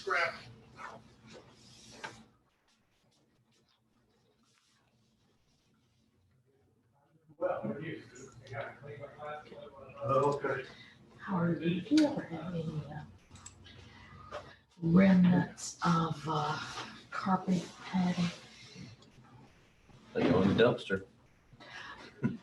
scrap. Okay. Howard, did you ever have any remnants of carpet padding? They go in the dumpster.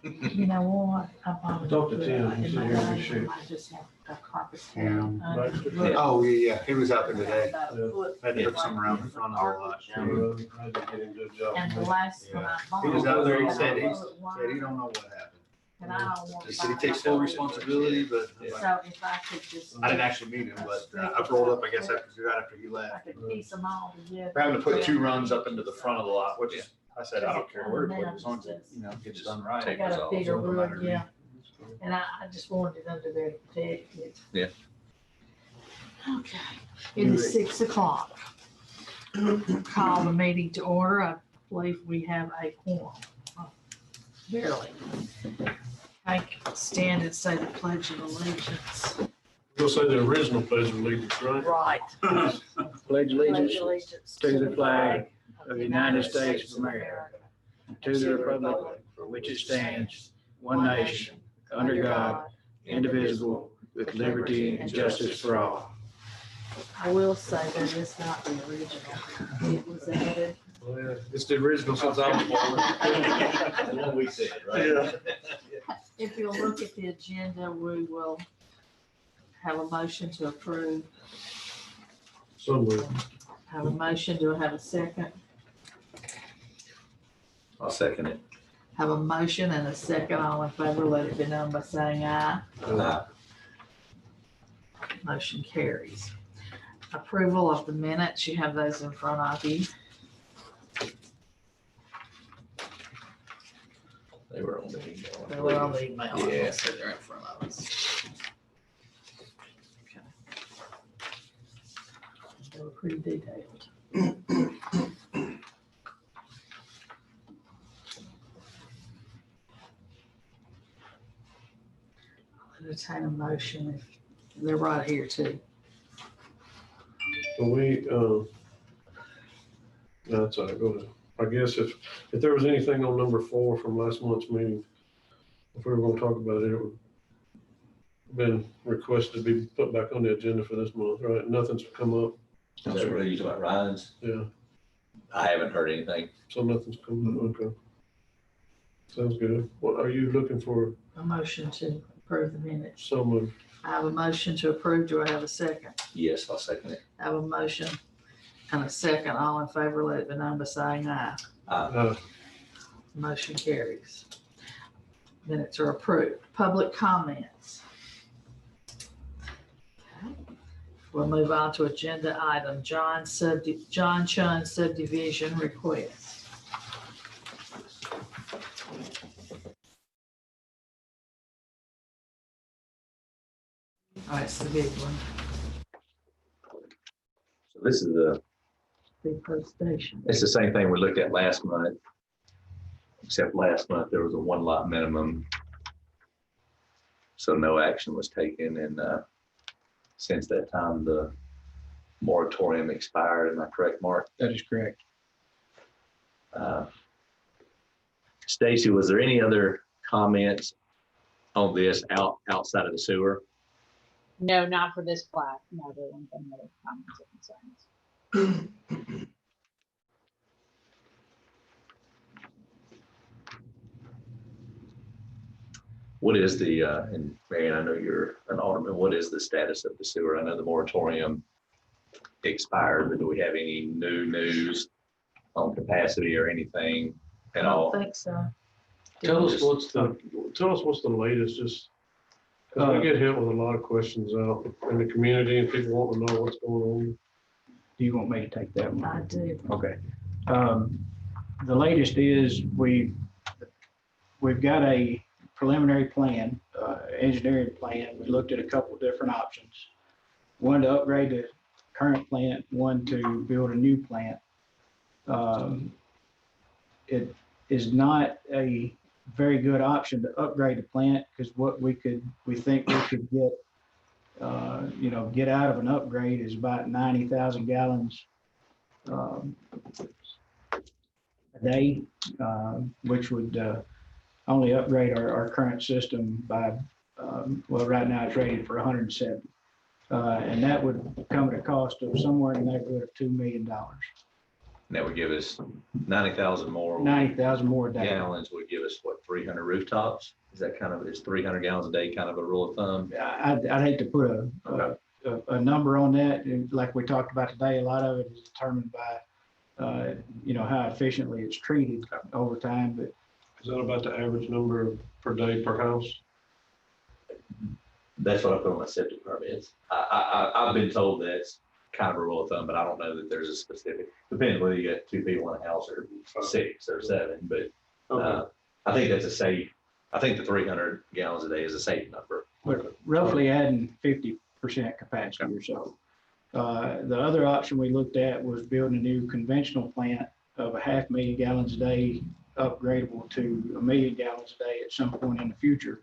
You know what? I probably Talk to could, Tim, in see my if we day, should. I just have a carpet Tim padding. Baxter? Look, Oh, yeah, he was out there today. about a foot Had to put right some around in the front of the lot. I didn't get into a job. And the last one I bought. He was out there, he said, he I said bought it he don't know what happened. and I don't want He to said he buy takes it. full responsibility, but So if I could just. I didn't actually meet him, but I rolled up, I guess, right after he I left. could piece them all together. We're having to put 2 runs up into the front of the lot, which is, I said, I don't care where to put it, as long as it, gets done right. I got a Tapers bigger off, so it don't matter wood, to me. yeah, and I just wanted it under there to protect it. Yeah. Okay, it is 6 o'clock. Call the meeting to order. I believe we have a quorum. Barely. I stand and say the pledge of allegiance. You'll say the original pledge of allegiance, right? Right. Pledge allegiance allegiance to the flag of the United States of America, to the republic for which it stands, one nation, under God, indivisible, with liberty and justice for all. I will say that it's not the original. It was added. Oh, yeah. It's the original since I was born. That's what we said, right? Yeah. If you'll look at the agenda, we will have a motion to approve. Somewhere. Have a motion. Do I have a second? I'll second it. Have a motion and a second. All in favor, let it be known by saying aye. Motion carries. Approval of the minutes. You have those in front of you. They were on the email. They were on the email. Yeah. So they're in front of us. Okay. They were pretty detailed. I'll entertain a motion if they're right here too. So that's all right, go ahead. I guess if there was anything on number 4 from last month's meeting, if we were gonna talk about it, it would have been requested to be put back on the agenda for this month, right? Nothing's come up, Is that what you talking about, Ryan's? yeah, I haven't heard anything. so nothing's come up, okay. Sounds good. What are you looking for? A motion to approve the minutes. So moved. I have a motion to approve. Do I have a second? Yes, I'll second it. I have a motion and a second. All in favor, let it be known by saying aye. Motion carries. Minutes are approved. Public comments. Okay. We'll move on to agenda item, John Chun subdivision request. All right, it's the big one, So this is big post station. it's the same thing we looked at last month. Except last month, there was a 1 lot minimum. So no action was taken, and since that time, the moratorium expired. Am I correct, Mark? That is correct. Stacy, was there any other comments on this outside of the sewer? No, not for this plat. No, there weren't any other comments or concerns. What is the, and Marion, I know you're an alderman, what is the status of the sewer? I know the moratorium expired, but do we have any new news on capacity or anything I at all? don't think so. Tell us what's the latest, just, cause I get hit with a lot of questions out in the community and people want to know what's going on. Do you want me to take that one? I do. Okay. The latest is we've got a preliminary plan, engineering plan. We looked at a couple of different options. One to upgrade the current plant, one to build a new plant. It is not a very good option to upgrade the plant because what we think we could get you know, get out of an upgrade is about 90,000 gallons a day, which would only upgrade our current system by, well, right now it's rated for 170. And that would come at a cost of somewhere in the neighborhood of $2 million. And that would give us 90,000 more. 90,000 more a day. Gallons would give us what, 300 rooftops? Is that is 300 gallons a day kind of a rule of thumb? I'd hate to put a number on that. And like we talked about today, a lot of it is determined by, you know, how efficiently it's treated over time. But Is that about the average number per day per house? That's what I put on my septic permits. I've been told that's kind of a rule of thumb, but I don't know that there's a specific, depending whether you got 2 people in a house or 6 or 7, but Okay. I think that's a safe, I think the 300 gallons a day is a safe number. we're roughly adding 50% capacity or so. The other option we looked at was building a new conventional plant of 500,000 gallons a day, upgradable to 1 million gallons a day at some point in the future.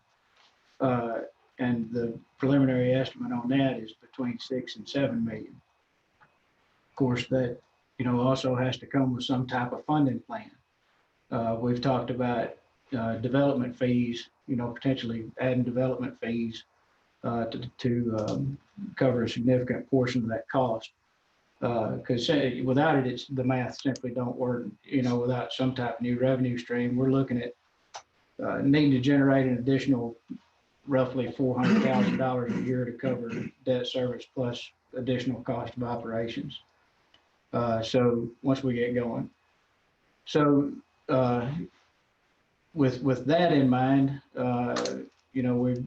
And the preliminary estimate on that is between 6 and 7 million. Of course, that, you know, also has to come with some type of funding plan. We've talked about development fees, you know, potentially adding development fees to cover a significant portion of that cost. Because without it, the math simply don't work, you know, without some type of new revenue stream. We're looking at needing to generate an additional roughly $400,000 a year to cover debt service plus additional cost of operations. So once we get going. So with that in mind, you know, we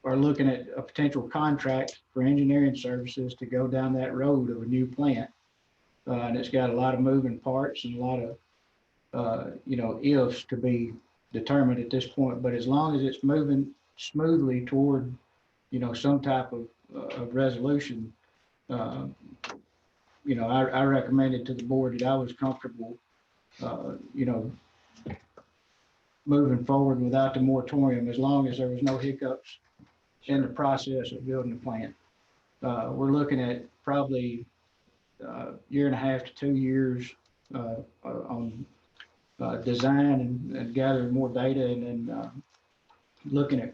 are looking at a potential contract for engineering services to go down that road of a new plant. And it's got a lot of moving parts and a lot of, you know, ifs to be determined at this point. But as long as it's moving smoothly toward, you know, some type of resolution, you know, I recommended to the board that I was comfortable, you know, moving forward without the moratorium, as long as there was no hiccups in the process of building the plant. We're looking at probably 1.5 to 2 years on design and gathering more data, and then looking at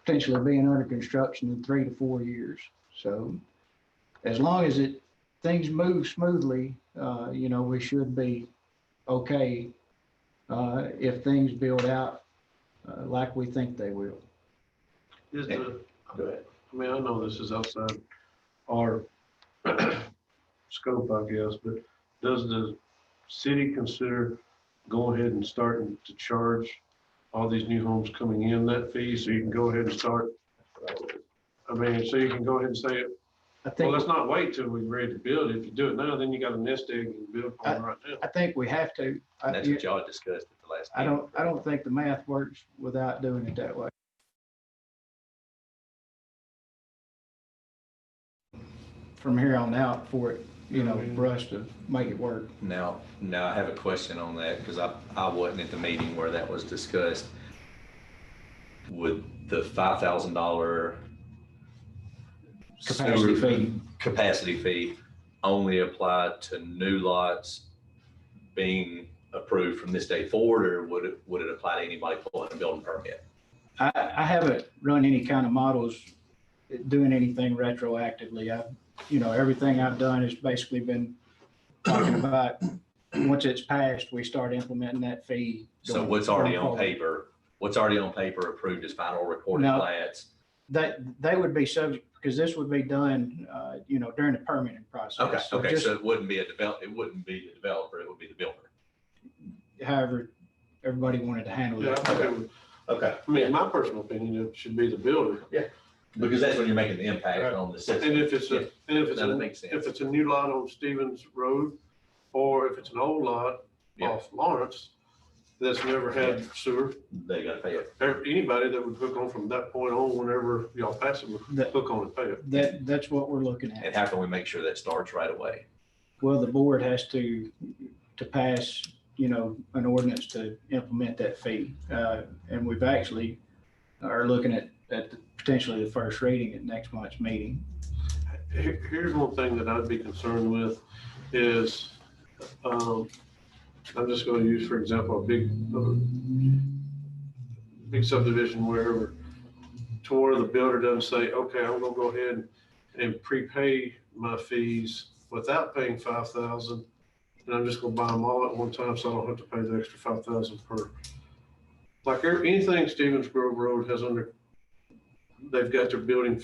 potentially being under construction in 3 to 4 years. So as long as things move smoothly, you know, we should be okay if things build out like we think they will. Is the, Go ahead. I mean, I know this is outside our scope, I guess, but does the city consider going ahead and starting to charge all these new homes coming in that fee, so you can go ahead and start? I mean, so you can go ahead and say, I well, think, let's not wait till we're ready to build it. If you do it now, then you got a nest egg and build on right now. I think we have to. And that's what y'all discussed at the last I meeting. don't think the math works without doing it that way. From here on out for it, you know, for us to make it work. Now I have a question on that, because I wasn't at the meeting where that was discussed. Would the $5,000 capacity fee only apply to new lots being approved from this day forward, or would it apply to anybody pulling a building permit? I haven't run any kind of models doing anything retroactively. You know, everything I've done has basically been talking about once it's passed, we start implementing that fee. So what's already going on forward. paper, what's already on paper approved as final recorded No. plats? That they would be subject, because this would be done, you know, during the permitting process. Okay, just so it wouldn't be it wouldn't be the developer, it would be the builder. however everybody wanted to handle Yeah, I it. think it would, Okay. I mean, in my personal opinion, it should be the builder. Because that's when you're making the impact Right. on the system. And if it's Yeah. That makes sense. if it's a new lot on Stevens Road, or if it's an old lot Yeah. off Lawrence that's never had sewer, They gotta pay it. anybody that would hook on from that point on, whenever y'all pass it, would That- hook on and pay it. That's what we're looking And at. how can we make sure that starts right away? Well, the board has to pass, you know, an ordinance to implement that fee. And we've actually are looking at potentially the first reading at next month's meeting. Here's one thing that I'd be concerned with is, I'm just gonna use, for example, a big subdivision wherever, to where the builder doesn't say, okay, I'm gonna go ahead and prepay my fees without paying 5,000. And I'm just gonna buy them all at one time, so I don't have to pay the extra 5,000 per. Like anything Stevens Grove Road has they've got their building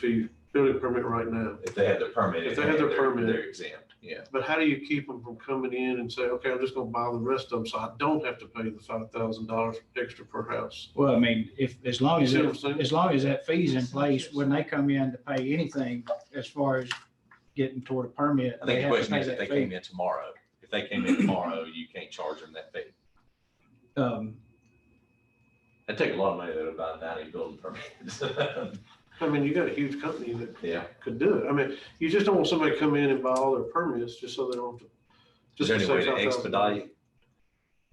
permit right now. If they have their permit. If they have their permit. They're exempt, yeah. But how do you keep them from coming in and say, okay, I'm just gonna buy the rest of them, so I don't have to pay the $5,000 extra per house? Well, I mean, as long as, You see what I'm saying? as long as that fee's in place, when they come in to pay anything as far as getting toward a permit, I they think the have to question pay is if that they came fee. in tomorrow. If they came in tomorrow, you can't charge them that fee. It'd take a lot of money to buy 90 building permits. I mean, you got a huge company that Yeah. could do it. I mean, you just don't want somebody to come in and buy all their permits just so they don't have to. Is there any to way save to $5,000. expedite?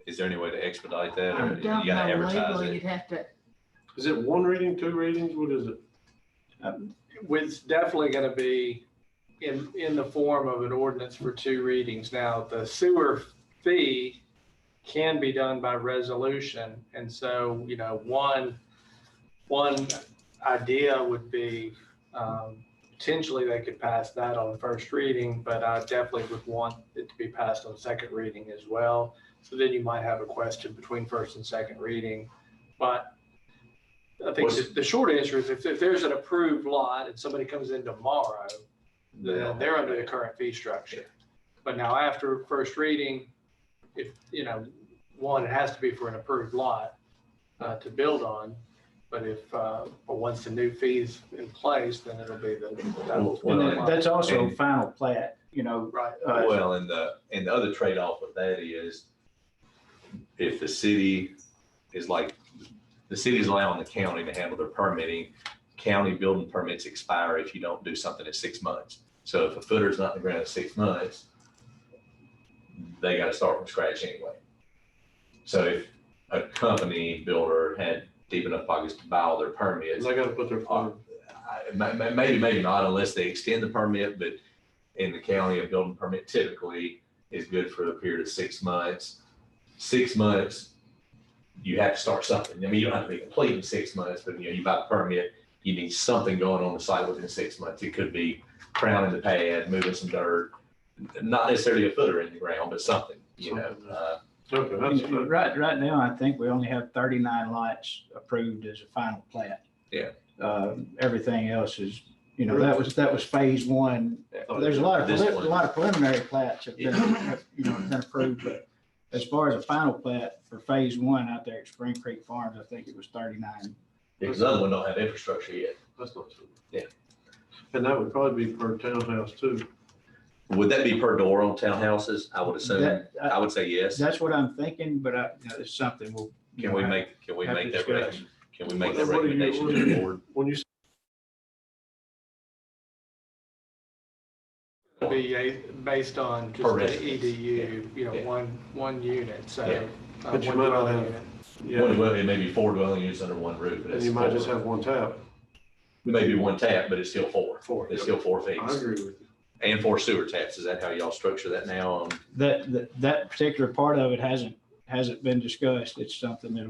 Is there any way to expedite that, I or don't you gotta know, advertise legally, it? you'd have to, Is it one reading, two readings? What is it? It's definitely gonna be in the form of an ordinance for 2 readings. Now, the sewer fee can be done by resolution. And so, one idea would be, potentially they could pass that on first reading, but I definitely would want it to be passed on second reading as well. So then you might have a question between first and second reading. But I think the short answer is if there's an approved lot and somebody comes in tomorrow, then they're under the current fee structure. But now after first reading, if, one, it has to be for an approved lot to build on. But but once the new fee's in place, then it'll be And that's also final plat, right. Well, and the other trade-off with that is if the city is allowing the county to handle their permitting, county building permits expire if you don't do something in 6 months. So if a footer's not in the ground in 6 months, they got to start from scratch anyway. So if a company builder had deep enough pockets to buy all their permits, They gotta put their. maybe not unless they extend the permit, but in the county, a building permit typically is good for a period of 6 months. 6 months, you have to start something. I mean, you don't have to be complete in 6 months, but you buy the permit, you need something going on the site within 6 months. It could be crowning the pad, moving some dirt, not necessarily a footer in the ground, but something, Okay, that's, Right now, I think we only have 39 lots approved as a final plat. Yeah. Everything else is, that was phase one. There's a lot This one. of preliminary plats have been approved, but as far as a final plat for phase one out there at Spring Creek Farms, I think it was 39. because the other one don't have infrastructure yet. that's not true. Yeah. And that would probably be per townhouse too. Would that be per door on townhouses? I would assume. I would say yes. That's what I'm thinking, but it's something we'll. Can we make have to that discuss. recommendation? Can we make that What do you- recommendation what to do the you- board? When you Be based on just Per the residence. EDU, Yeah. one unit, so. Yeah. But you one might not dwelling have- unit. yeah, It may be 4 dwelling units under one roof. but and it's you might just 4. have one tap. Maybe one tap, but it's still 4. Four. It's still 4 I feet. agree with you. And 4 sewer taps. Is that how y'all structure that now on? That particular part of it hasn't been discussed. It's something that,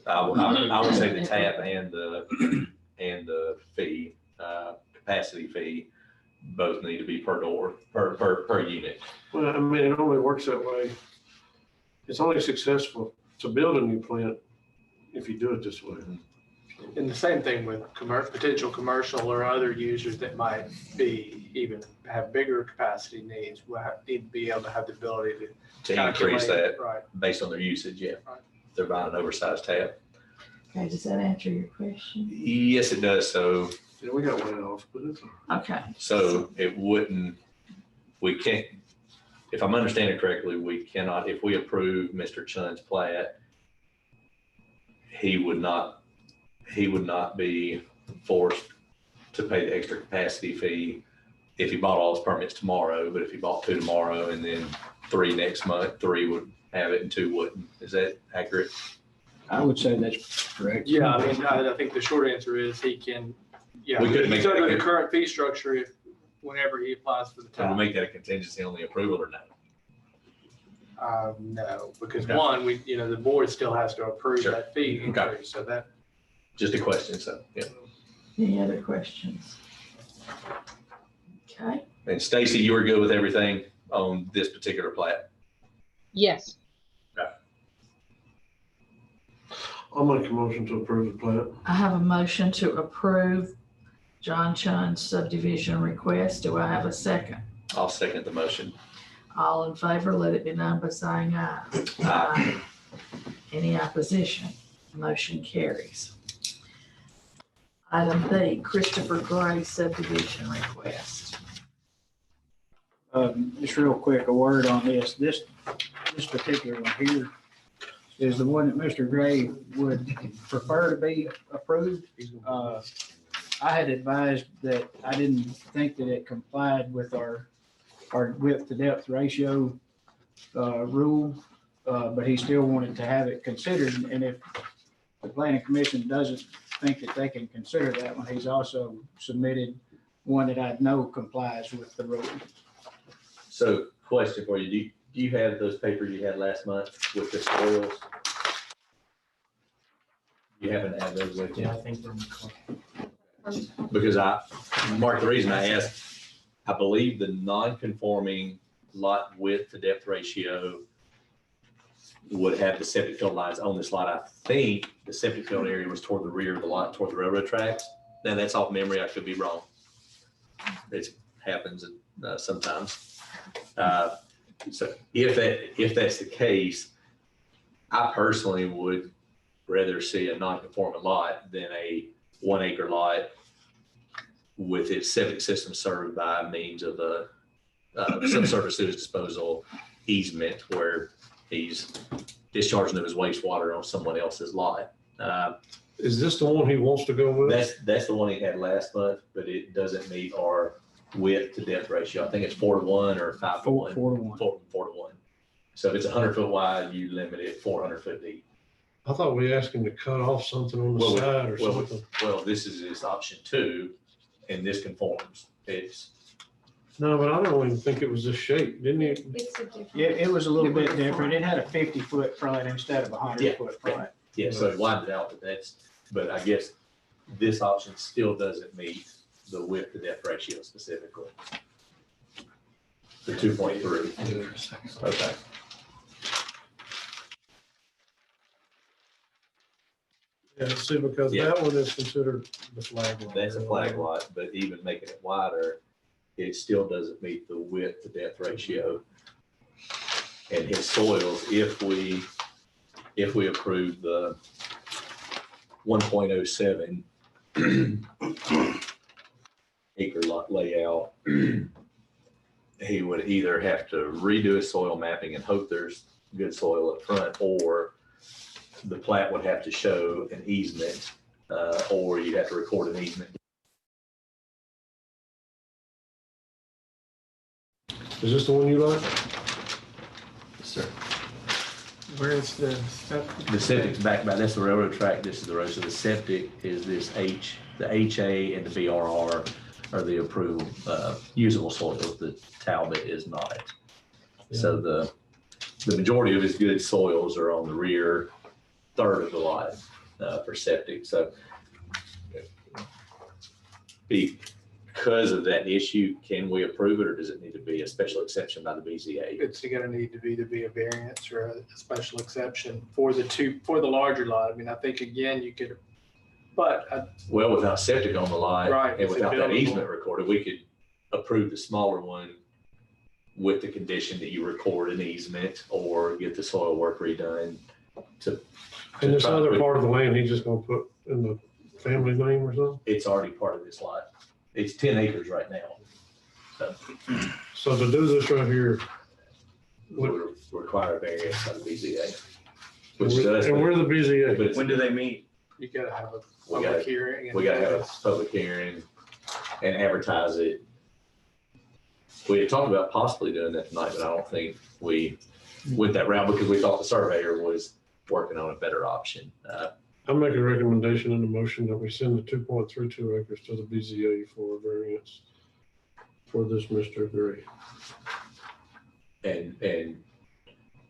I would say the tap and the fee, capacity fee, both need to be per door, per unit. Well, I mean, it only works that way. It's only successful to build a new plant if you do it this way. And the same thing with potential commercial or other users that might even have bigger capacity needs, need to be able to have the ability to To increase calculate, that right. based on their usage, yeah. Right. If they're buying an oversized tap. okay, does that answer your question? Yes, it does. So Yeah, we got way off, but it's. Okay, So we can't, if I'm understanding correctly, we cannot, if we approve Mr. Chun's plat, he would not be forced to pay the extra capacity fee if he bought all his permits tomorrow, but if he bought 2 tomorrow and then 3 next month, 3 would have it and 2 wouldn't. Is that accurate? I would say that's correct. Yeah, I mean, I think the short answer is he can, yeah. We couldn't make He's under that- the current fee structure if, whenever he applies for the Can we tile. make that a contingency on the approval or no? No, because Okay. one, the board still has to approve Sure. that fee Okay. increase, so that. Just a question, so, yeah. Any other questions? Okay, And Stacy, you were good with everything on this particular plat? Yes, I'll make a motion to approve the plat. I have a motion to approve John Chun's subdivision request. Do I have a second? I'll second the motion. All in favor, let it be known by saying aye. Aye. Any opposition? Motion carries. Item B, Christopher Gray subdivision request. Just real quick, a word on this. This particular one here is the one that Mr. Gray would prefer to be approved. I had advised that I didn't think that it complied with our width to depth ratio rule, but he still wanted to have it considered. And if the planning commission doesn't think that they can consider that one, he's also submitted one that I know complies with the rule. So question for you, do you have those papers you had last month with the spoils? You happen to have those with you? I think we're. Because Mark, the reason I asked, I believe the non-conforming lot width to depth ratio would have the septic field lines on this lot. I think the septic field area was toward the rear of the lot, toward the railroad tracks. Now, that's off memory. I could be wrong. It happens sometimes. So if that's the case, I personally would rather see a non-conforming lot than a 1 acre lot with its septic system served by means of a subsurface sewage disposal easement where he's discharging of his wastewater on someone else's lot. Is this the one he wants to go with? That's the one he had last month, but it doesn't meet our width to depth ratio. I think it's 4:1 or 5:1. 4:1. 4:1. So if it's 100 foot wide, you limit it 400 foot deep. I thought we asked him to cut off something on the Well, side or well, something. Well, this is option 2, and this conforms. It's, No, but I don't even think it was this shape, didn't he? it's a different. Yeah, it was a little bit different. It had a 50-foot front instead of a Yeah, 100-foot front. yeah, so it widened out, but I guess this option still doesn't meet the width to depth ratio specifically. The 2.3. Okay. Yeah, see, because Yeah. that one is considered the flag lot. That's a flag lot, but even making it wider, it still doesn't meet the width to depth ratio. And his soils, if we approve the 1.07 acre lot layout, he would either have to redo his soil mapping and hope there's good soil up front, or the plat would have to show an easement, or you'd have to record an easement. Is this the one you like? Sir. Where is the The septic's back by, that's the railroad track, this is the road, so the septic is this the HA and the BRR are the approval, usable soils, the Talbot is not. So the majority of his good soils are on the rear third of the lot, for septic, so. Because of that issue, can we approve it, or does it need to be a special exception by the BZA? It's gonna need to be a variance or a special exception for the larger lot. I mean, I think again, you could, but Well, without septic on the lot, Right, and it's without that buildable. easement recorded, we could approve the smaller one with the condition that you record an easement or get the soil work redone to. And this try to other put- part of the land, he's just gonna put in the family name or something? It's already part of this lot. It's 10 acres right now. So to do this right here, Would require a variance by the BZA. Which does, and we're the but BZA. it's- When do they meet? you gotta have a We gotta- public hearing. and we gotta have a public hearing and advertise it. We had talked about possibly doing that tonight, but I don't think we went that route because we thought the surveyor was working on a better option. I'll make a recommendation in the motion that we send the 2.32 acres to the BZA for a variance for this Mr. Gray. And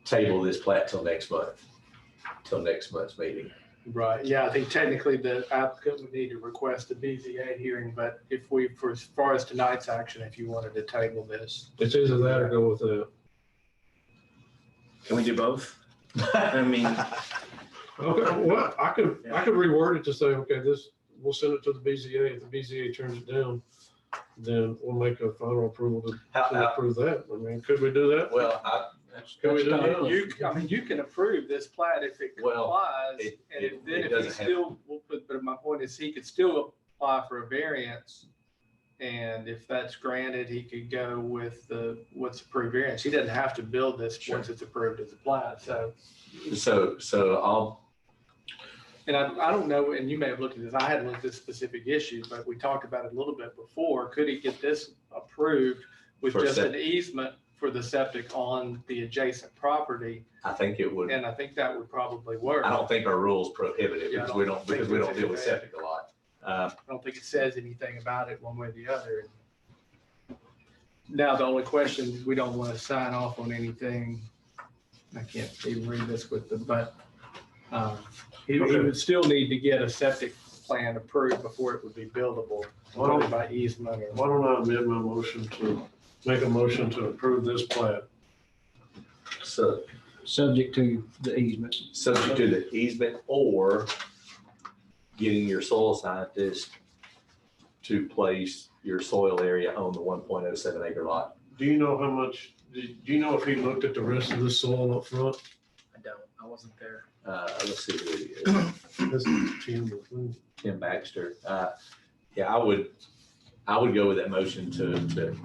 table this plat till next month's meeting. Right, yeah, I think technically the applicant would need to request a BZA hearing, but if we, for as far as tonight's action, if you wanted to table this. It's either that or go with that. Can we do both? I mean, Okay, well, I could reword it to say, okay, we'll send it to the BZA. If the BZA turns it down, then we'll make a final approval to approve that. I mean, could we do that? Well, Can we do That's that? tough. I mean, you can approve this plat if it Well, complies, it- and it- then it if he doesn't have- still, but my point is, he could still apply for a variance. And if that's granted, he could go with what's approved variance. He doesn't have to build this Sure. once it's approved as a plat, so. so And I don't know, and you may have looked at this, I hadn't looked at this specific issue, but we talked about it a little bit before. Could he get this approved with For just an septic. easement for the septic on the adjacent property? I think it would, And I think that would probably work. I don't think our rules prohibit it Yeah, I because don't we don't think it's deal with okay. septic a lot. I don't think it says anything about it one way or the other. Now, the only question is we don't want to sign off on anything. I can't even read this but he would still need to get a septic plan approved before it would be buildable, Well, whether by easement or. Why don't I amend my motion to make a motion to approve this plat? So Subject to the easement. subject to the easement or getting your soil scientist to place your soil area on the 1.07 acre lot. Do you know how much, do you know if he looked at the rest of the soil up front? I don't, I wasn't there. Let's see who it is. This is Tim, I think. Tim Baxter. Yeah, I would go with that motion to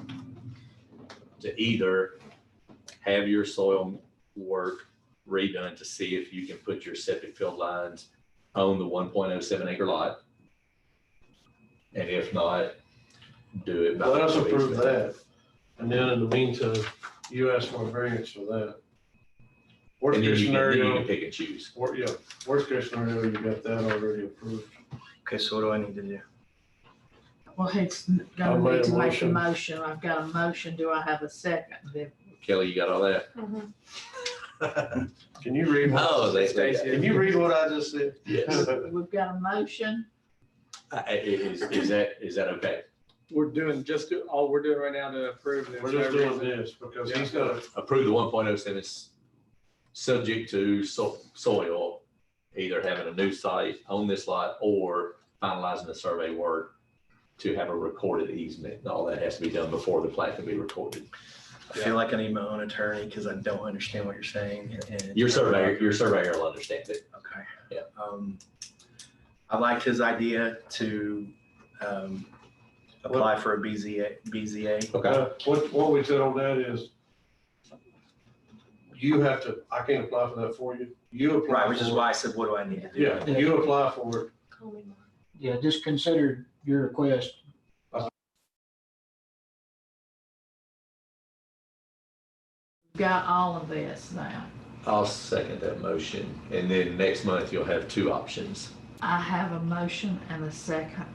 either have your soil work redone to see if you can put your septic field lines on the 1.07 acre lot. And if not, do it. by Let us way of approve easement. that. And then in the meantime, you ask for a variance for that. Worst And then case you can scenario, pick and choose. worst case scenario, you got that already approved. Okay, so what do I need to do? Well, he's I gonna made need a to make a motion. motion. I've got a motion. Do I have a second? Then Kelly, you got all that? Can you read? what- Oh, Stacy. Can you read what I just said? yes. we've got a motion. Is that okay? We're doing all we're doing right now to approve this. We're just doing this because he's got to, Approve the 1.07 subject to soil, either having a new site on this lot or finalizing the survey work to have a recorded easement. And all that has to be done before the plat can be recorded. I feel like I need my own attorney because I don't understand what you're saying. and- Your surveyor will understand it. Okay. Yeah. I liked his idea to apply for a BZA. Okay. what we said on that is you have to, I can't apply for that for you. You apply. Right, which is for it. why I said, what do I need to do? Yeah, you apply for it. Yeah, just consider your request. We've got all of this now. I'll second that motion. And then next month you'll have two options. I have a motion and a second.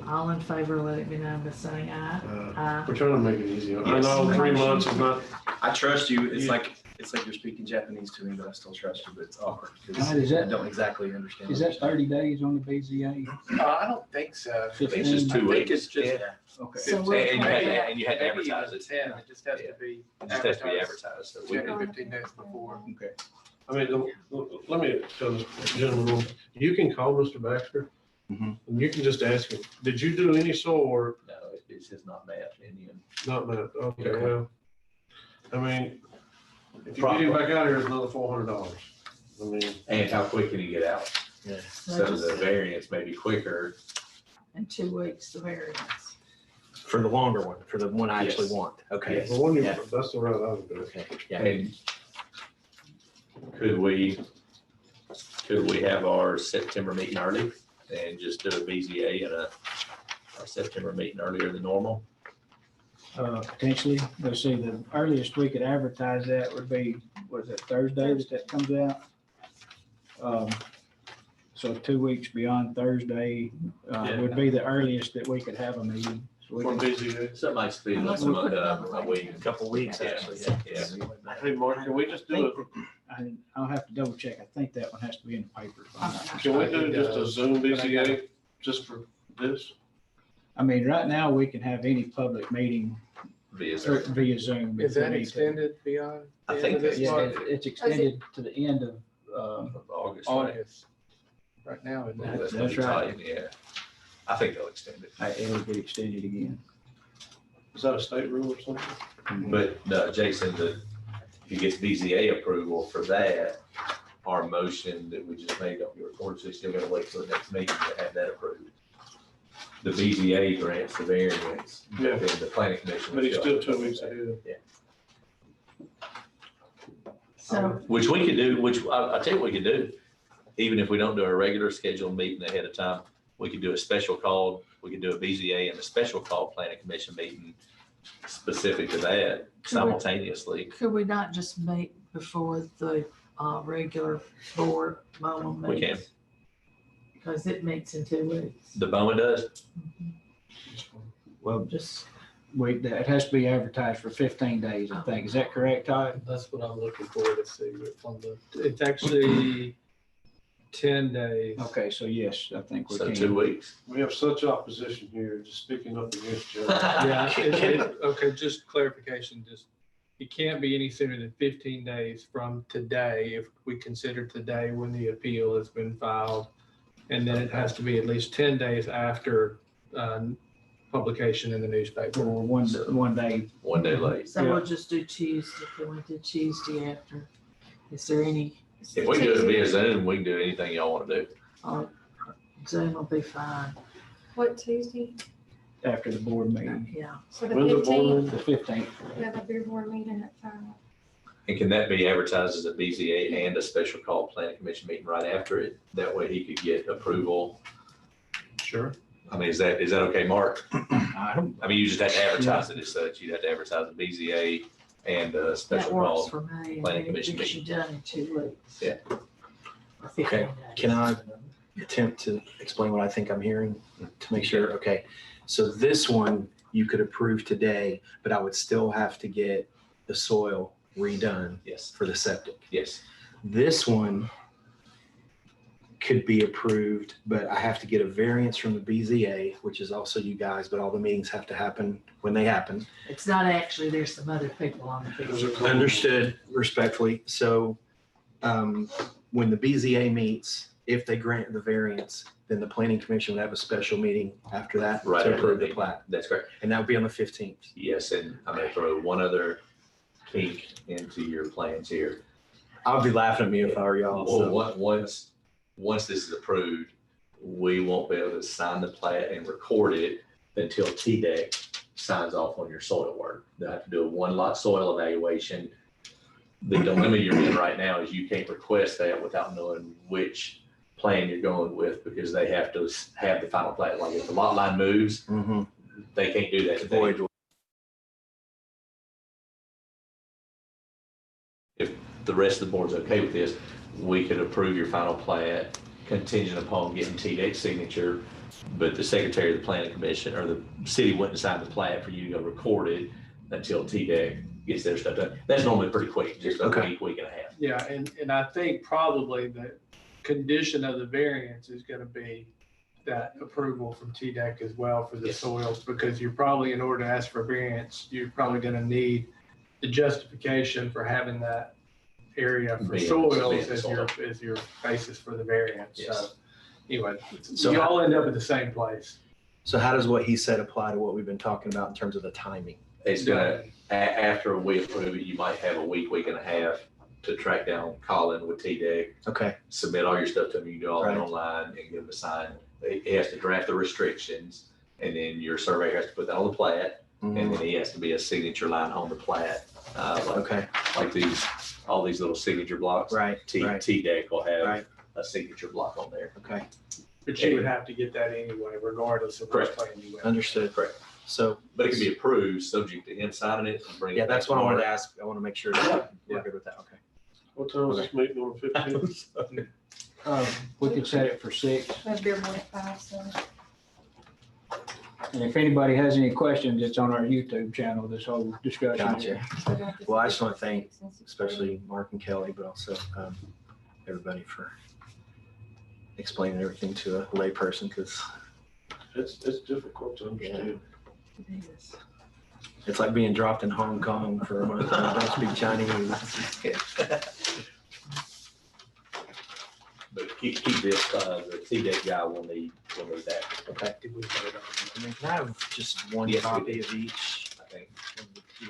All in favor, let it be known by saying aye. Aye. We're trying to make it easy. I Yes. know 3 months is not, I trust you. It's Yeah. like you're speaking Japanese to me, but I still trust you, but it's awkward Is because that- I don't exactly understand. Is that 30 days on the BZA? I don't think so. I think it's just 15? 2 I think weeks. it's just. Yeah. Okay. So And we're you putting had that- and you had to Maybe even advertise it. 10, it just has Yeah. to be. It just has to be advertised. So we 10 can- to 15 days before. Okay. I mean, let me tell this gentleman, you can call Mr. Baxter Mhm. and you can just ask him, did you do any soil work? No, it's just not mapped Indian. Not that, okay, Okay. well, I mean, if you get him back out here, it's another $400. I mean, And how quick can he get out? Yeah. So the variance may be quicker. In 2 weeks, the variance. For the longer one, for the one I actually Yes. want. Okay. Yes. the one you, Yeah. that's the route I would go. Okay. Yeah. And could we have our September meeting early and just do a BZA and our September meeting earlier than normal? Potentially, let's see, the earliest we could advertise that would be, was it Thursday that comes out? So 2 weeks beyond Thursday would be the earliest that we could have a meeting. So we For can- BZA. Something might speed up Unless we put it a on the week. A couple weeks, Yeah. actually. Yeah. Hey, Mark, can we just do it? I'll have to double check. I think that one has to be in the paper. if I'm not Okay. Can we do just a Zoom BZA just for this? I mean, right now, we can have any public meeting Via or Zoom. via Zoom. Is if we that need to. extended beyond? I the think end of this that's- Yeah, month? it's extended to the end of, Of August, right? August. Right now, isn't it? That's That's right. Yeah. I think they'll extend it. it'll get extended again. Is that a state rule or something? But no, Jason, if you get BZA approval for that, our motion that we just made don't get recorded, so you still gotta wait till the next meeting to have that approved. The BZA grants the variance, Yeah. then the planning commission. But he's still 2 weeks ahead. So, Which we could do, I tell you what we could do, even if we don't do a regular scheduled meeting ahead of time, we could do a special call, we could do a BZA and a special call planning commission meeting specific to that simultaneously. could we not just meet before the regular board moment We can. meeting? Because it meets in 2 weeks. The BOMA does, Well, Just, it has to be advertised for 15 days, I think. Is that correct, Todd? That's what I'm looking for to see on the, it's actually 10 days. Okay, so yes, I think we so can. 2 weeks. We have such opposition here, just speaking up against Joe. Yeah, okay, just clarification, it can't be any sooner than 15 days from today, if we consider today when the appeal has been filed. And then it has to be at least 10 days after publication in the newspaper. Or one day. 1 day late. so we'll just do Tuesday. Can we do Tuesday after? Is there any? If we do it via Zoom, we can do anything y'all want to do. Zoom will be fine. What, Tuesday? After the board meeting, Yeah. So the When's the board 15th, the 15th. we have a beer board meeting at 5. And can that be advertised as a BZA and a special call planning commission meeting right after it? That way he could get approval. Sure. I mean, is that okay, Mark? I don't, I mean, you just have to advertise it as such. You'd have to advertise a BZA and a That special works call. for me. And planning then it commission gets you done in 2 weeks. Yeah. Or 15 Okay, days. can I attempt to explain what I think I'm hearing to make sure? Okay, so this one you could approve today, but I would still have to get the soil redone Yes, for the septic. yes. This one could be approved, but I have to get a variance from the BZA, which is also you guys, but all the meetings have to happen when they happen. It's not actually, there's some other people on the Those are picture. cool. Understood respectfully. So when the BZA meets, if they grant the variance, then the planning commission would have a special meeting after that Right. to approve the plat. That's correct. And that would be on the 15th. Yes, and I'm gonna throw one other kink into your plans here. I would be laughing at me if I were y'all. Well, So. once this is approved, we won't be able to sign the plat and record it until TDEC signs off on your soil work. They have to do a 1 lot soil evaluation. The dilemma you're in right now is you can't request that without knowing which plan you're going with, because they have to have the final plat. Like if the lot line moves, Mhm. they can't do that today. Void. If the rest of the board's okay with this, we could approve your final plat contingent upon getting TDEC signature, but the secretary of the planning commission or the city wouldn't sign the plat for you to go record it until TDEC gets their stuff done. That's normally pretty quick, just a Okay. week and a half. Yeah, and I think probably the condition of the variance is gonna be that approval from TDEC as well for the Yes. soils, because you're probably, in order to ask for variance, you're probably gonna need the justification for having that area for Being soils soil. as your basis for the variance. So Yes. anyway, So you all end up at the same place. So how does what he said apply to what we've been talking about in terms of the timing? It's gonna, after we approve it, you might have a week and a half to track down Colin with TDEC, Okay, submit all your stuff to him, you can do all that Right. online and give him a sign. He has to draft the restrictions, and then your surveyor has to put that on the plat, and Mhm. then he has to be a signature line on the plat. Okay, Like these, all these little signature blocks. right, right, TDEC will have Right. a signature block on there. okay, But you would have to get that anyway, regardless of which Correct. plan you went. understood. Correct. So, But it can be approved, subject to him signing it and bringing it. yeah, that's back what I wanted to tomorrow. ask. I want to make sure that we're Yeah. good with that. Okay. What time is this meeting on the 15th? We could set it for 6. We have beer board at 5, so. And if anybody has any questions, it's on our YouTube channel, this whole discussion. Gotcha. we're gonna have to Well, I set just want to thank 6 and 6:30. especially Mark and Kelly, but also everybody for explaining everything to a layperson, because It's difficult to understand. It is. it's like being dropped in Hong Kong for a month and I don't speak Chinese. But keep this, the TDEC guy will need that. Okay. Did we vote on it? I mean, can I have just one Yes, we copy did. of each? I think.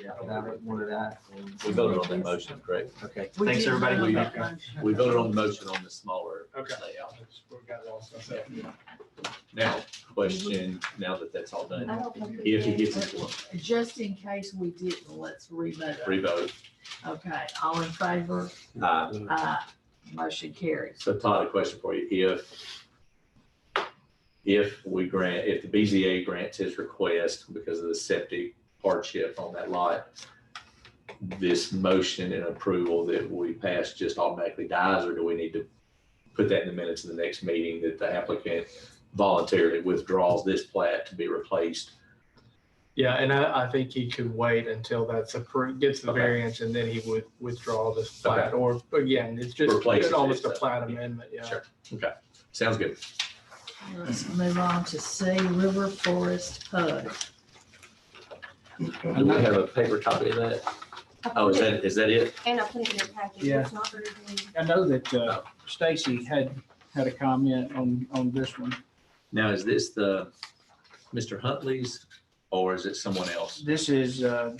Yeah, can I have one of that? And- We voted on that motion, correct? Okay, We thanks, did everybody. vote on We- that motion. We voted on the motion on the smaller Okay. layout. We got it all set up. Now, question, now that that's all done, I don't think we if he did. gets into a Just in case we didn't, let's revote. revote, Okay, all in favor? Motion carries. so Todd, a question for you. If the BZA grants his request because of the septic hardship on that lot, this motion and approval that we pass just automatically dies, or do we need to put that in the minutes of the next meeting that the applicant voluntarily withdraws this plat to be replaced? Yeah, and I think he could wait until that's approved, gets the Okay. variance, and then he would withdraw this plat, or again, it's just Replace it, almost a it's, plat amendment, yeah. Sure. Okay, sounds good. Let's move on to C, River Forest PUD. Do we have a paper copy of that? I Oh, put is that it? And I put it in your package. Yeah. It's not very big. I know that Stacy had a comment on this one. Now, is this the Mr. Huntley's or is it someone else? This is the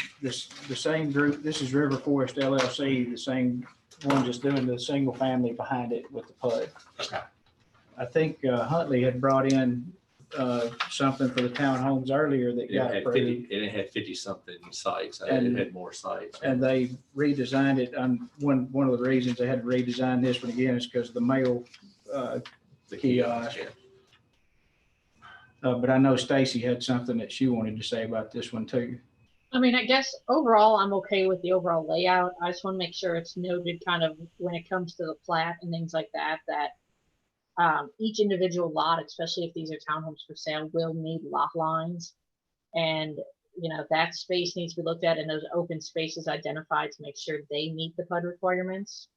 same group, this is River Forest LLC, the same one just doing the single family behind it with the PUD. Okay. I think Huntley had brought in something for the townhomes earlier that It got had approved. 50, it had 50 something sites. It And- had more sites. And they redesigned it. One of the reasons they had to redesign this one again is because the mail, The kiosk. yeah. but I know Stacy had something that she wanted to say about this one too. I mean, I guess overall, I'm okay with the overall layout. I just want to make sure it's noted kind of when it comes to the plat and things like that, that each individual lot, especially if these are townhomes for sale, will need lot lines. And, you know, that space needs to be looked at and those open spaces identified to make sure they meet the PUD requirements.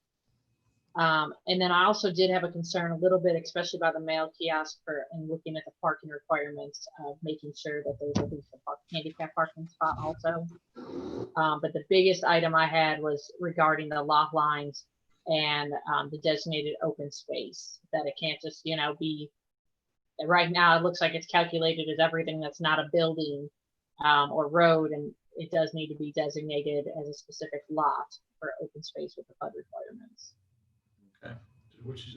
And then I also did have a concern a little bit, especially about the mail kiosk and looking at the parking requirements of making sure that there's at least a handicap parking spot also. But the biggest item I had was regarding the lot lines and the designated open space, that it can't just, you know, be, right now it looks like it's calculated as everything that's not a building or road, and it does need to be designated as a specific lot for open space with the PUD requirements.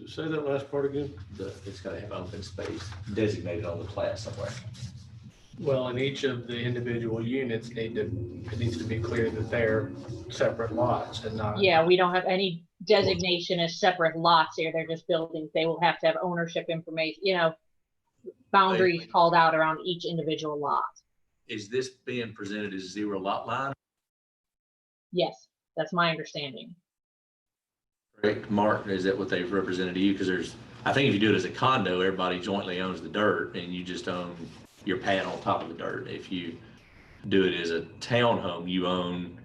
Say that last part again? It's got to have open space designated on the plat somewhere. Well, and each of the individual units it needs to be clear that they're separate lots and not. Yeah, we don't have any designation as separate lots here. They're just buildings. They will have to have ownership information, you know, boundaries called out around each individual lot. Is this being presented as zero lot line? Yes, that's my understanding. Correct. Mark, is that what they've represented to you? Because I think if you do it as a condo, everybody jointly owns the dirt and you just own your pad on top of the dirt. If you do it as a townhome, you own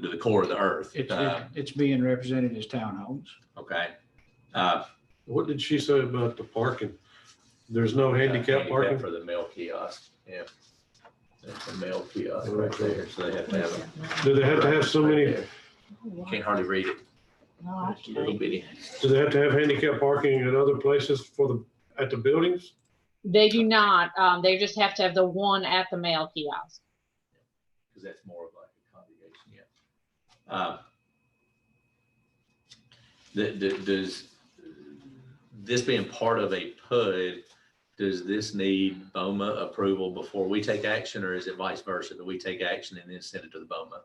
to the core of the earth. It's being represented as townhomes. Okay. What did she say about the parking? There's no handicap parking? For the mail kiosk, yeah. That's the mail kiosk right there, so they have to have them. Do they have to have so many, Can't hardly read it. No, I It's a little can't. bitty. do they have to have handicap parking at other places at the buildings? They do not. They just have to have the one at the mail kiosk. Because that's more of like a congregation, yeah. Does this being part of a PUD, does this need BOMA approval before we take action, or is it vice versa, that we take action and then send it to the BOMA?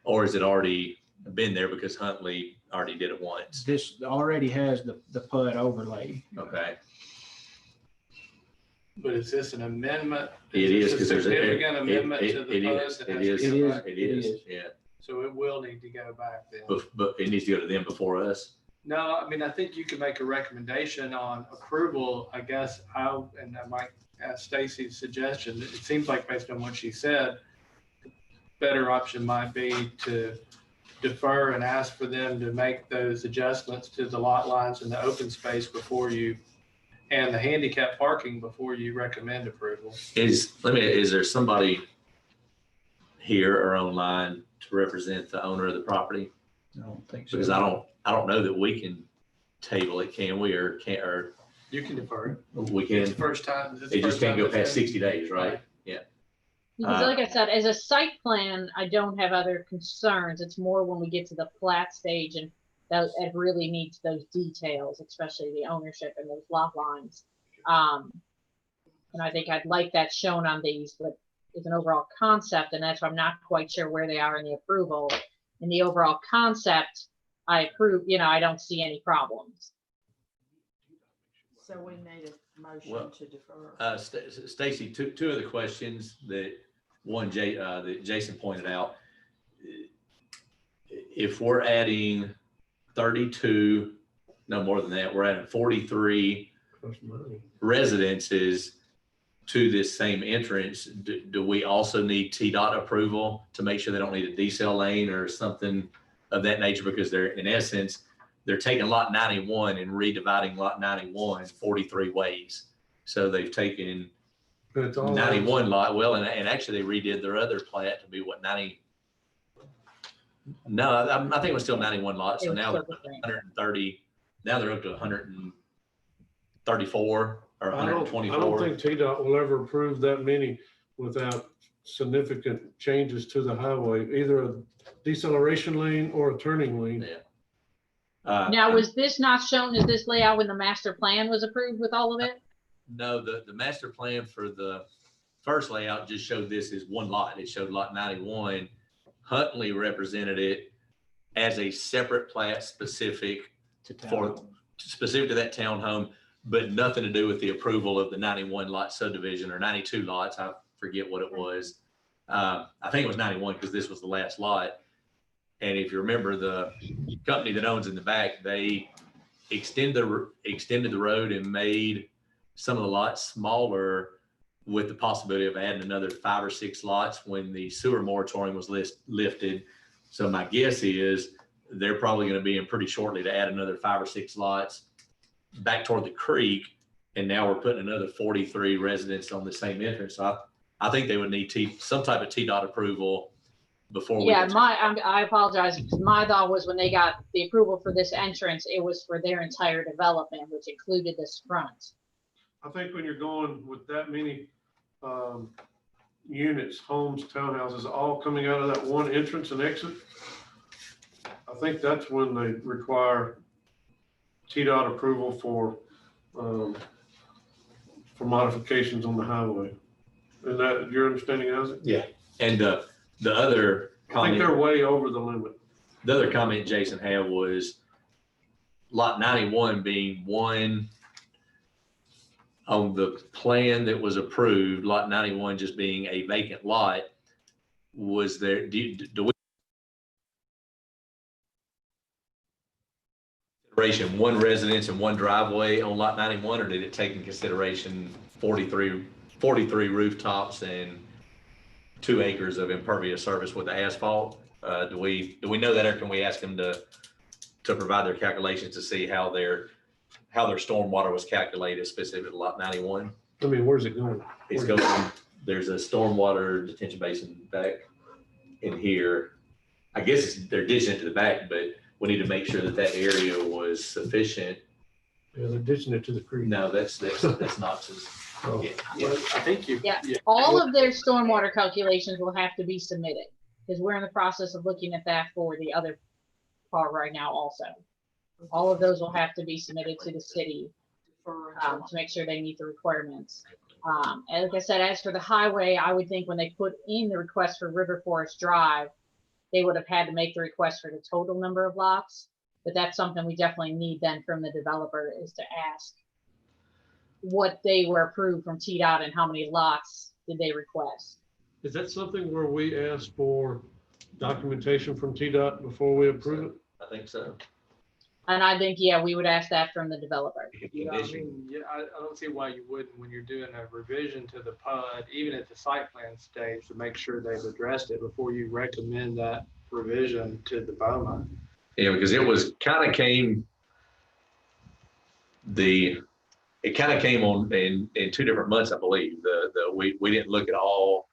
Or is it already been there because Huntley already did it once? This already has the PUD overlay. Okay, But is this an amendment? it is, this because there's a. significant amendment to the it PUD is, that it has to is, go It back? it is, yeah. So it will need to go back then. But it needs to go to them before us. No, I mean, I think you can make a recommendation on approval, I guess. And I might ask Stacy's suggestion. It seems like based on what she said, better option might be to defer and ask for them to make those adjustments to the lot lines and the open space before you, and the handicap parking before you recommend approval. Is there somebody here or online to represent the owner of the property? I don't think so. Because I don't know that we can table it, can we, or You can defer it. we It's the can, first time. it's the it just first can't time go it's past been- 60 days, right? Because like I said, as a site plan, I don't have other concerns. It's more when we get to the plat stage and that it really needs those details, especially the ownership and those lot lines. And I think I'd like that shown on these, but it's an overall concept, and that's why I'm not quite sure where they are in the approval. In the overall concept, I approve, I don't see any problems. So we need a motion Well, to defer. Stacy, two of the questions that that Jason pointed out. If we're adding 32, no more than that, we're adding 43 Cost money. residences to this same entrance. Do we also need TDOT approval to make sure they don't need a decel lane or something of that nature? Because they're, in essence, they're taking lot 91 and redividing lot 91 43 ways. So they've taken But it's all. 91 lot, well, and actually they redid their other plat to be what, 90? No, I think it was still 91 lots. So It was now they're still the same. 130, now they're up to 134 or I don't 124. think TDOT will ever approve that many without significant changes to the highway, either a deceleration lane or a turning lane. Yeah. Now, was this not shown as this layout when the master plan was approved with all of it? No, the master plan for the first layout just showed this as one lot. It showed lot 91. Huntley represented it as a separate plat specific to that townhome, but nothing to do with the approval of the 91 lot subdivision or 92 lots. I forget what it was. I think it was 91 because this was the last lot. And if you remember, the company that owns in the back, they extended the road and made some of the lots smaller with the possibility of adding another 5 or 6 lots when the sewer moratorium was lifted. So my guess is they're probably going to be in pretty shortly to add another 5 or 6 lots back toward the creek. And now we're putting another 43 residents on the same entrance. So I think they would need some type of TDOT approval before we. Yeah, I apologize. My thought was when they got the approval for this entrance, it was for their entire development, which included this front. I think when you're going with that many units, homes, townhouses, all coming out of that one entrance and exit, I think that's when they require TDOT approval for modifications on the highway. Is that your understanding, Isaac? Yeah. And the other I think comment, they're way over the limit. the other comment Jason had was lot 91 being one on the plan that was approved, lot 91 just being a vacant lot. Was there, do we consideration one residence and one driveway on lot 91, or did it take in consideration 43 rooftops and 2 acres of impervious surface with the asphalt? Do we know that, or can we ask them to provide their calculations to see how their stormwater was calculated specific to lot 91? I mean, where's it going? It's going, there's a stormwater detention basin back in here. I guess they're ditching it to the back, but we need to make sure that area was sufficient. Yeah, they're ditching it to the creek. No, that's not. Oh. Yeah. I think you. Yeah. All of their stormwater calculations will have to be submitted because we're in the process of looking at that for the other part right now also. All of those will have to be submitted to the city to make sure they meet the requirements. And like I said, as for the highway, I would think when they put in the request for River Forest Drive, they would have had to make the request for the total number of lots. But that's something we definitely need then from the developer, is to ask what they were approved from TDOT and how many lots did they request. Is that something where we ask for documentation from TDOT before we approve it? I think so. And I think, yeah, we would ask that from the developer. Yeah, I mean, yeah, I don't see why you wouldn't when you're doing a revision to the PUD, even at the site plan stage, to make sure they've addressed it before you recommend that revision to the BOMA. Yeah, because it was kind of came on in 2 different months, I believe. We didn't look at all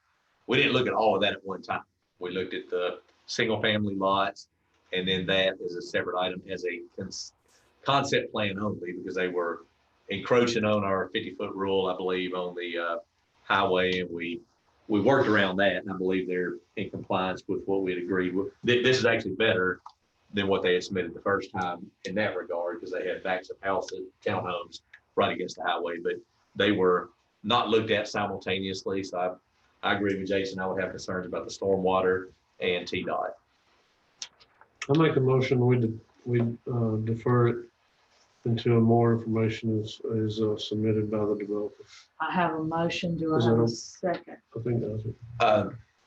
of that at one time. We looked at the single family lots, and then that is a separate item as a concept plan only, because they were encroaching on our 50-foot rule, I believe, on the highway, and we worked around that, and I believe they're in compliance with what we had agreed with. This is actually better than what they had submitted the first time in that regard, because they had backs of houses, townhomes right against the highway, but they were not looked at simultaneously. So I agree with Jason. I would have concerns about the stormwater and TDOT. I make a motion, we defer it until more information is submitted by the developer. I have a motion. Do I Is have that a second? I think that's it.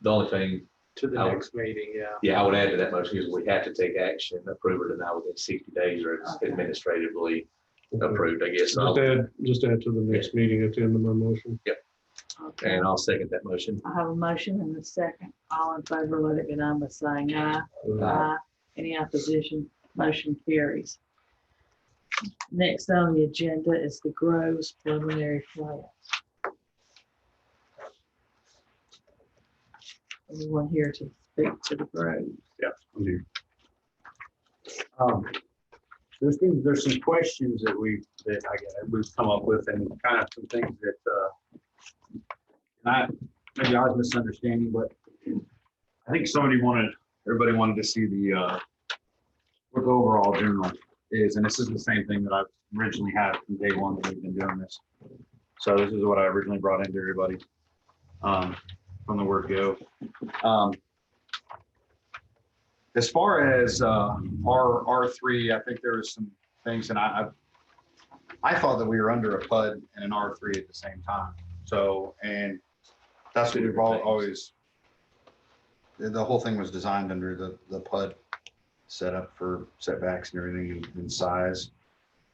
The only thing, To the I would- next meeting, yeah. yeah, I would add to that motion is we have to take action, approve it, and now within 60 days, or it's Okay. administratively Okay. approved, I guess. Just add to the next meeting at the end of my motion. Okay. And I'll second that motion. I have a motion and a second. All in favor, let it be known by saying aye. Aye. Any opposition? Motion carries. Next on the agenda is the Groves preliminary plat. Anyone here to speak to the Groves? There's some questions that we've come up with, and kind of some things that maybe I was misunderstanding, but I think everybody wanted to see what the overall general is, and this is the same thing that I originally had from day one that we've been doing this. So this is what I originally brought into everybody from the word go. As far as our R3, I think there was some things, and I thought that we were under a PUD and an R3 at the same time. So, and that's what we've always, the whole thing was designed under the PUD setup for setbacks and everything in size.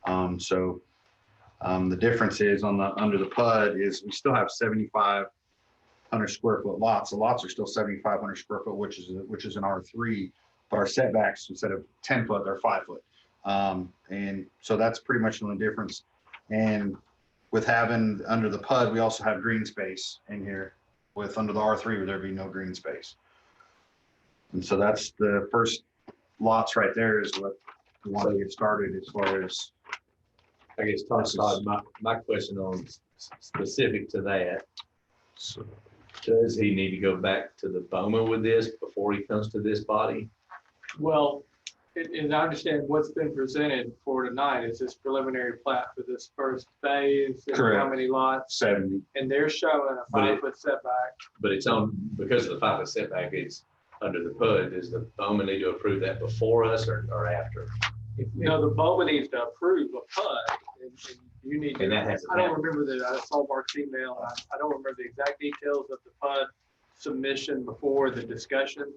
The difference is under the PUD is we still have 7,500 square foot lots. The lots are still 7,500 square foot, which is an R3. But our setbacks, instead of 10 foot, they're 5 foot. And so that's pretty much the only difference. And with having under the PUD, we also have green space in here. With under the R3, there'd be no green space. And so that's the first lots right there is what we want to get started as far as. I guess, Todd, my question on specific to that, so does he need to go back to the BOMA with this before he comes to this body? Well, and I understand what's been presented for tonight is this preliminary plat for this first phase. And how Correct. many lots? 70. And they're showing a But 5 foot setback. But it's because of the 5 foot setback, it's under the PUD. Does the BOMA need to approve that before us or after? No, the BOMA needs to approve a PUD. And you need And to, that hasn't I don't happened. remember I saw Mark's email. I don't remember the exact details of the PUD submission before the discussion,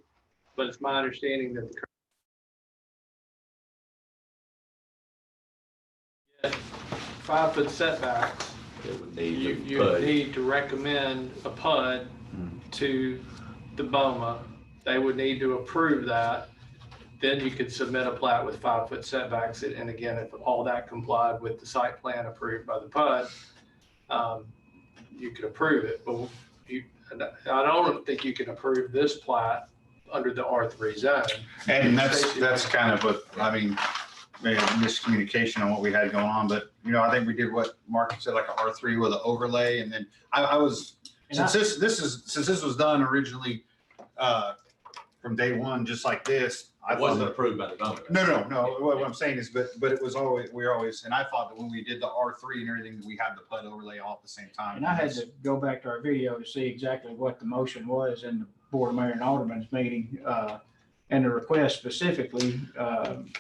but it's my understanding that the 5 foot setbacks, It would need you your PUD. need to recommend a PUD to the BOMA. They would need to approve that. Then you could submit a plat with 5 foot setbacks. And again, if all that complied with the site plan approved by the PUD, you could approve it. But I don't think you can approve this plat under the R3 zone. And that's kind of what, I mean, maybe miscommunication on what we had going on, but I think we did what Mark said, like an R3 with an overlay. And then I was, since this was done originally from day one, just like this, I It thought wasn't that, approved by the BOMA. no. What I'm saying is, but it was always, and I thought that when we did the R3 and everything, we had the PUD overlay all at the same time. And I had to go back to our video to see exactly what the motion was in the Board of Mayor and Alderman's meeting, and the request specifically,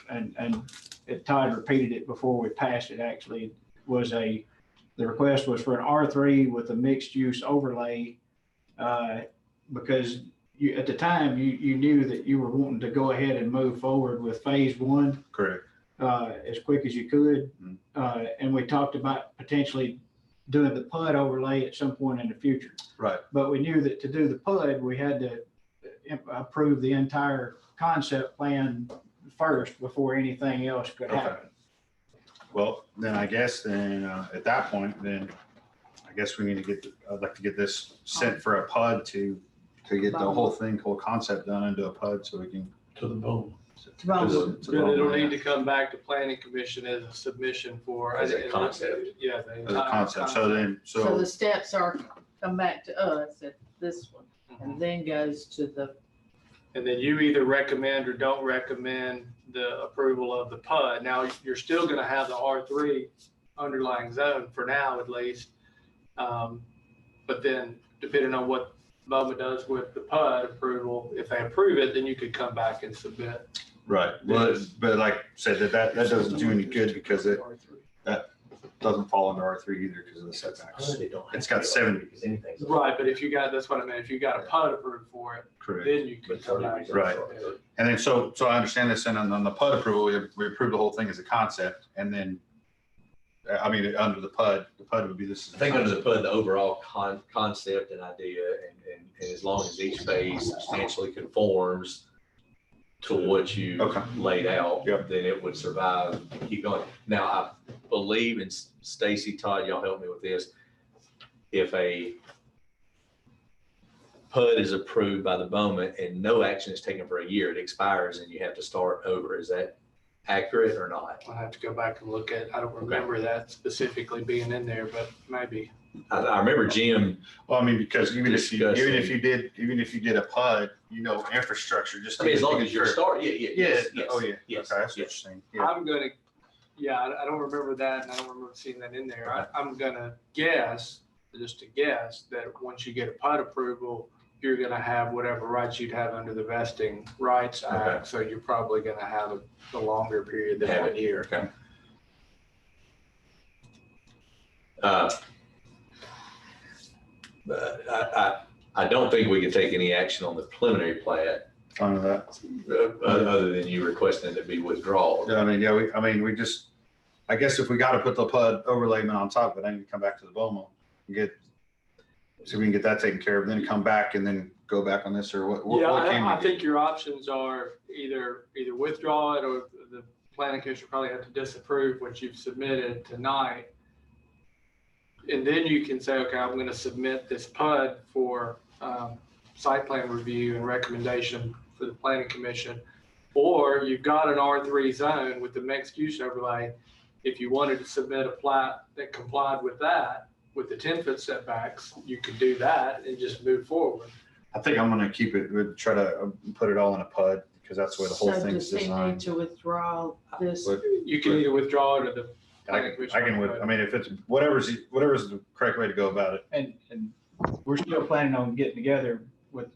and Todd repeated it before we passed it, actually, the request was for an R3 with a mixed use overlay, because at the time, you knew that you were wanting to go ahead and move forward with phase 1. Correct. as quick as you could. Mhm. And we talked about potentially doing the PUD overlay at some point in the future. Right. But we knew that to do the PUD, we had to approve the entire concept plan first before anything else could Okay. happen. Well, then I guess at that point, then I guess we need to I'd like to get this sent for a PUD to get the whole thing, whole concept done into a PUD so we can. To the bone. Bone. Then it'll need to come back to planning commission as a submission for. As a concept. Yeah. the As a entire concept. So then, So the steps are come back to us at this one and then goes to the, And then you either recommend or don't recommend the approval of the PUD. Now, you're still gonna have the R3 underlying zone for now at least. But then depending on what BOMA does with the PUD approval, if they approve it, then you could come back and submit. right. Well, but like I said, that doesn't do any good because it doesn't fall under R3 either because of the setbacks. It's got 70. Right, but if you got, that's what I meant, if you got a PUD approved for it, Correct. then you could come back. and Right. submit it. And then, so I understand this, and on the PUD approval, we approved the whole thing as a concept, and then, I mean, under the PUD would be this. I think under the PUD, the overall concept and idea, and as long as each phase substantially conforms to what you Okay. laid out, Yep. then it would survive and keep going. Now, I believe, and Stacy, Todd, y'all help me with this, if a PUD is approved by the BOMA and no action is taken for a year, it expires and you have to start over. Is that accurate or not? I'll have to go back and look at, I don't remember that specifically being in there, but maybe. I remember Jim, Well, I mean, because even if you Discussing. did a PUD, infrastructure, just. I mean, as long as you're starting, Yeah, yes, oh, yeah, okay, yes, that's yes. interesting. Yeah, I'm gonna, yeah, I don't remember that, and I don't remember seeing that in there. I'm gonna guess, just to guess, that once you get a PUD approval, you're gonna have whatever rights you'd have under the Vesting Rights Act, so you're probably gonna have a longer period than 1 year. Okay. But I don't think we can take any action on the preliminary plat, fine with that. other than you requesting it be withdrawn. Yeah, we just, I guess if we gotta put the PUD overlayment on top of it, I need to come back to the BOMA and so we can get that taken care of, then come back and then go back on this, or what Yeah, can I we do? think your options are either withdraw it, or the planning commission probably have to disapprove what you've submitted tonight. And then you can say, okay, I'm gonna submit this PUD for site plan review and recommendation for the planning commission. Or you've got an R3 zone with the mixed use overlay. If you wanted to submit a plat that complied with that, with the 10-foot setbacks, you could do that and just move forward. I think I'm gonna keep it, we'll try to put it all in a PUD, because that's the way the whole so thing's does he need designed. to withdraw this? But You can either withdraw it or the I planning commission. I mean, if it's, whatever's the correct way to go about it. And we're still planning on getting together with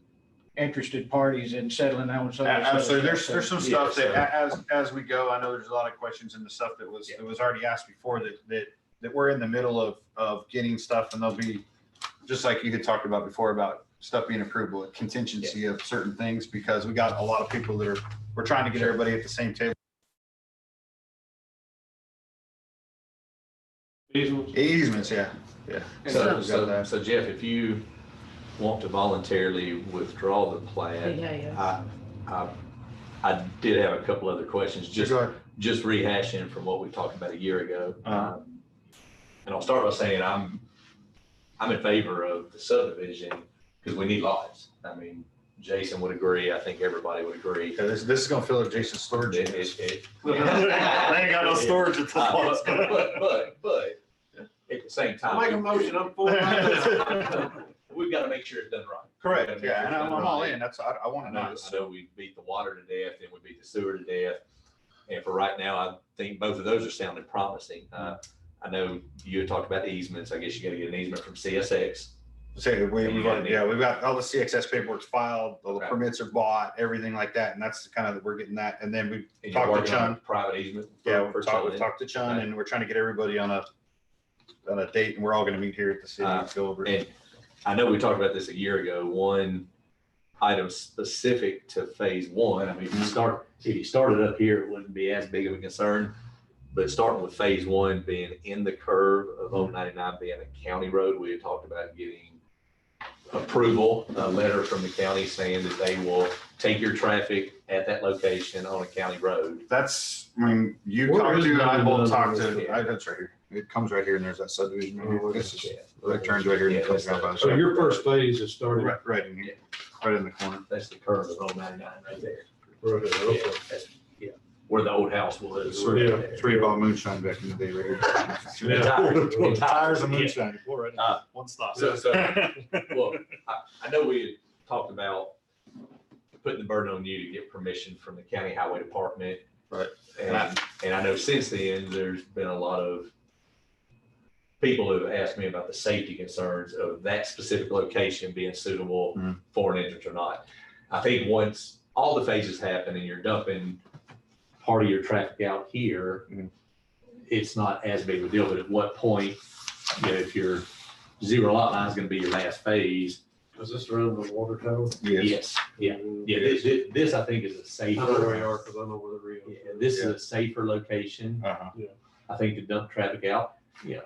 interested parties and settling on some of this other Absolutely, stuff. there's some stuff that as we go, I know there's a lot of questions in the stuff that was already asked before that we're in the middle of getting stuff, and there'll be, just like you had talked about before, about stuff being approved with contingency of certain things, because we got a lot of people we're trying to get everybody at the same table. Easements, yeah. So Jeff, if you want to voluntarily withdraw the plat, Yeah. I did have a couple other questions, Go ahead. just rehashing from what we talked about a year ago. Uh-huh. And I'll start by saying I'm in favor of the subdivision because we need lots. I mean, Jason would agree. I think everybody would agree. Yeah, this is gonna fill up Jason's storage. It- They ain't got no storage at the But at the same time. Make a motion, I'm for We've got to make sure it's done right. Correct, yeah, and I'm all in, I want I to know, know. I know we beat the water to death and we beat the sewer to death. And for right now, I think both of those are sounding promising. I know you had talked about easements. I guess you got to get an easement from CSX. Say, we've got all the CXS paperwork's filed, all the Okay. permits are bought, everything like that, and that's kind of, we're getting that, and then we And you're talked working to on a Chun. private easement. Yeah, for we've talked to Chun, Right. and we're trying to get everybody on a date, and we're all gonna meet here at the city and go over it. And I know we talked about this a year ago. One, items specific to phase one. I mean, if you started up here, it wouldn't be as big of a concern. But starting with phase one being in the curve of 099 being a county road, we had talked about getting approval, a letter from the county saying that they will take your traffic at that location on a county road. That's, I mean, you Where talked is to, and I both 99? talked to, that's right here. It comes right here and there's that subdivision. Right here. This is, it turns right here and it comes down by the. So your first phase is starting. Right in here, right in the corner. That's the curve of 099 right there. Right, okay. Yeah, that's, yeah, where the old house was. So, yeah, Three ball moonshine back in the day, right here. Yeah. Tires and Yeah. moonshine. Pour right in. One stop. So, well, I know we had talked about putting the burden on you to get permission from the county highway department. Right. And I know since then, there's been a lot of people who have asked me about the safety concerns of that specific location being suitable Mhm. for an entrance or not. I think once all the phases happen and you're dumping part of your traffic out here, Mhm. it's not as big of a deal, but at what point, if your zero lot line is gonna be your last phase. Is this around the water tower? Yes, yeah, yeah, this I think is a I know where they safer, are, because I know where the Rio yeah, is. this is a safer location, Uh-huh. I think, to dump traffic out. Yeah,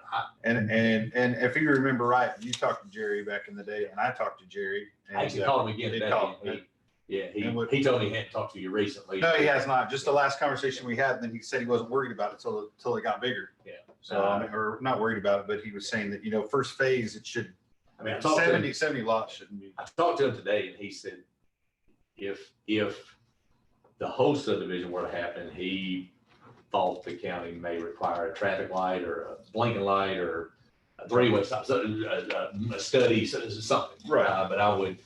And if you remember right, you talked to Jerry back in the day and I talked to Jerry. I actually called him again He today. called, and Yeah, And what- he told me he hadn't talked to you recently. No, he has not. Just the last conversation we had, and then he said he wasn't worried about it till it got bigger. Yeah. So, I mean, or not worried about it, but he was saying that, first phase, it should, I mean, I talked to him, 70 lots shouldn't be. I talked to him today and he said, if the whole subdivision were to happen, he thought the county may require a traffic light or a blinking light or a three-way stop, a study, something. Right. But I would,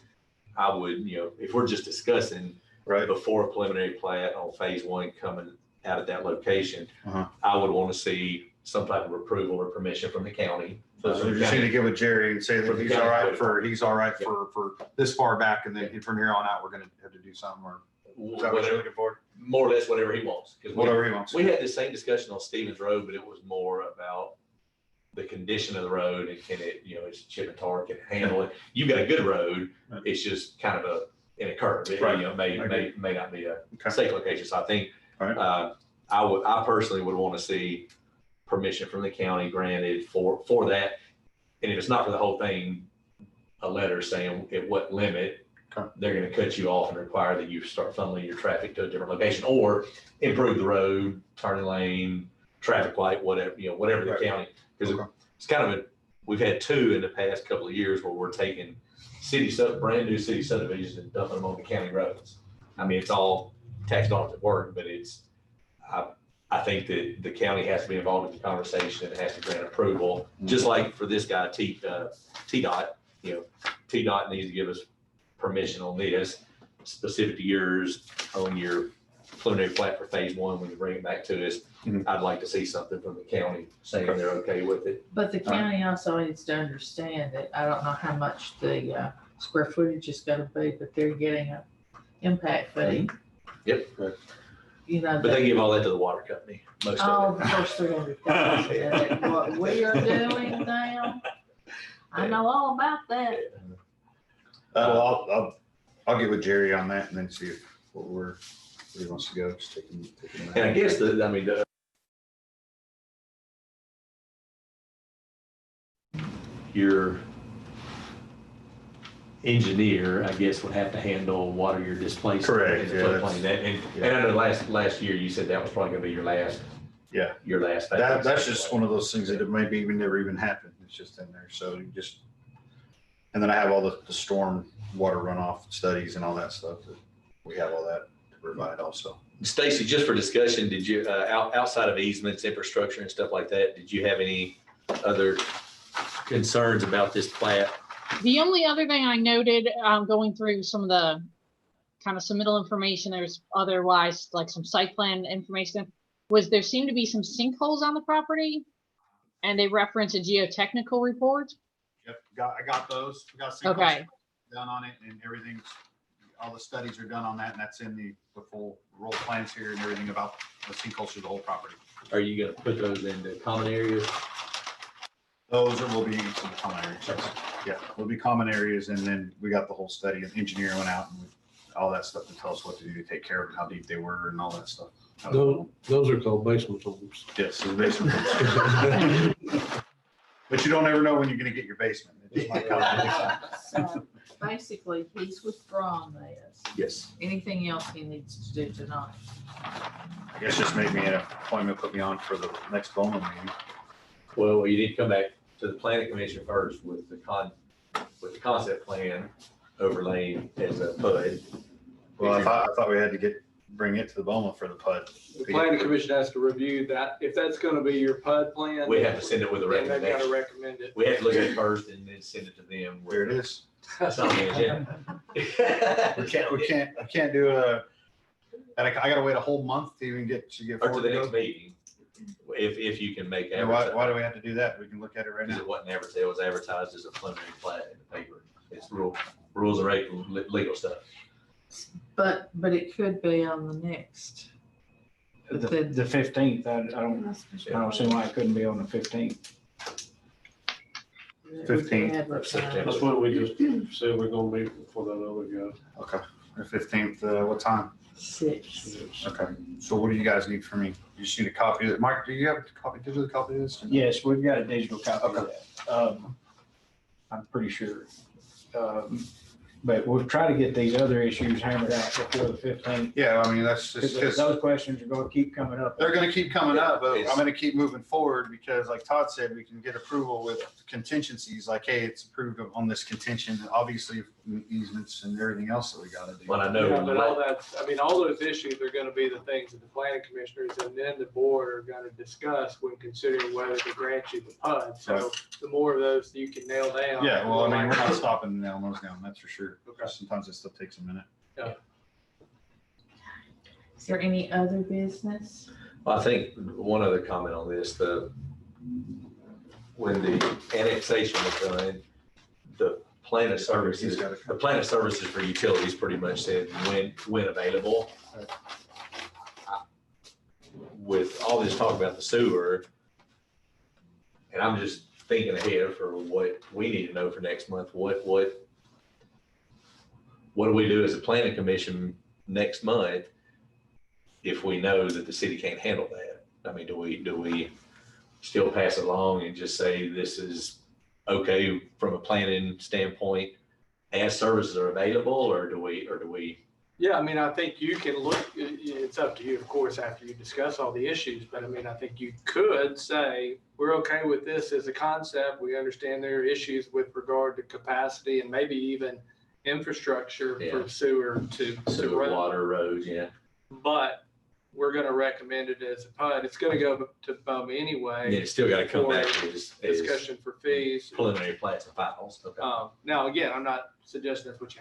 if we're just discussing Right. before a preliminary plat on phase one coming out of that location, Uh-huh. I would want to see some type of approval or permission from the county. So you just need to get with Jerry and say For that the he's county all right code. for this far back, and then from here on out, we're gonna have to do something, or is that what you're Whatever, looking for? more or less whatever he wants. 'Cause Whatever he wants. we had the same discussion on Stevens Road, but it was more about the condition of the road and can it, it's chip and tar, can it handle it? You've got a good road, Right. it's just kind of in a curve. It, Right. may not be a Okay. safe location. So I think, Right. I personally would want to see permission from the county granted for that. And if it's not for the whole thing, a letter saying at what limit Okay. they're going to cut you off and require that you start funneling your traffic to a different location or improve the road, turning lane, traffic light, whatever, whatever the Right. county. Because Okay. it's kind of we've had two in the past couple of years where we're taking brand new city subdivisions and dumping them on the county roads. I mean, it's all tax dollars at work, but I think that the county has to be involved in the conversation and has to grant approval, just like for this guy, TDOT, TDOT needs to give us permission on this specific to yours on your preliminary plat for phase one. When you bring it back to us, Mhm. I'd like to see something from the county saying they're okay with it. But the county also needs to understand that, I don't know how much the square footage is gonna be, but they're getting a impact fee. Yep. But But they give all that to the water company, most Oh, of the it. first 300,000, what we are doing now, I know all about that. Well, I'll get with Jerry on that and then see where he wants to go. Just take him And I guess your engineer, I guess, would have to handle water you're displacing. Correct, in the yeah, floodplain. And I know last year you said that was probably gonna be your last. Yeah. Your last. That's just one of those things that it maybe even never even happened. It's just in there. So you just, and then I have all the storm water runoff studies and all that stuff that we have all that to provide also. Stacy, just for discussion, did you, outside of easements, infrastructure and stuff like that, did you have any other concerns about this plat? The only other thing I noted, going through some of the kind of submittal information, there's otherwise like some site plan information, was there seemed to be some sinkholes on the property, and they reference a geotechnical report. Yep, I got those. We got Okay. done on it and everything's, all the studies are done on that and that's in the full roll plans here and everything about the sinkholes through the whole property. Are you gonna put those into common areas? Those will be some common areas. Yeah, will be common areas, and then we got the whole study, and engineer went out and all that stuff to tell us what to do to take care of it, how deep they were and all that stuff. Those are called basement homes. Yes, it's basement. But you don't ever know when you're gonna get your basement. It just might come anytime. So basically, he's withdrawn this. Yes, Anything else he needs to do tonight? I guess just make me an appointment, put me on for the next Bowman meeting. Well, you need to come back to the planning commission first with the concept plan overlaying as a PUD. Well, I thought we had to bring it to the Bowman for the PUD. The planning commission has to review that. If that's gonna be your PUD plan. We have to send it with a then they've gotta recommendation. recommend it. We have to look at it first and then send it to them. There it is. It's on the agenda. We can't do and I gotta wait a whole month to even get Or to forward the to next go. meeting, if you can make And why do we have to do that? We can look at it right Because now. it wasn't advertised, it was advertised as a preliminary plat in the paper. It's rules and legal stuff. But it could be on the next. The 15th, I don't see why it couldn't be on the 15th. 15th of September. That's what we just said we're gonna meet for that other guy. Okay, the 15th, what time? 6. Okay, so what do you guys need from me? You just need a copy of it. Mike, do you have a digital copy of this? Yes, we've got a digital copy of Okay. that. I'm pretty sure. But we'll try to get these other issues hammered out before the 15th. Yeah, I mean, that's just, Because those questions are going to keep coming up. they're gonna keep coming up, but It's- I'm gonna keep moving forward because like Todd said, we can get approval with contingencies, like, hey, it's approved on this contention, obviously easements and everything else that we gotta do. But I know. Yeah, but all that, I mean, all those issues are gonna be the things that the planning commissioners and then the board are gonna discuss when considering whether to grant you the PUD. So the more of those you can nail down. Yeah, well, I mean, we're not the stopping nailing those down, that's for sure. Okay. Sometimes this stuff takes a minute. Is there any other business? I think one other comment on this, when the annexation was done, the plan of services, the plan of services for utilities pretty much said when available. With all this talk about the sewer, and I'm just thinking ahead for what we need to know for next month, what do we do as a planning commission next month if we know that the city can't handle that? I mean, do we still pass it along and just say this is okay from a planning standpoint as services are available, or do we? Yeah, I mean, I think you can look, it's up to you, of course, after you discuss all the issues, but I mean, I think you could say, we're okay with this as a concept. We understand there are issues with regard to capacity and maybe even infrastructure Yeah. for sewer to Sewer, run. water, roads, yeah. But we're gonna recommend it as a PUD. It's gonna go to BUM And anyway. it's still gotta come back as Discussion for fees. preliminary plats and finals. Okay. Now, again, I'm not suggesting that's what you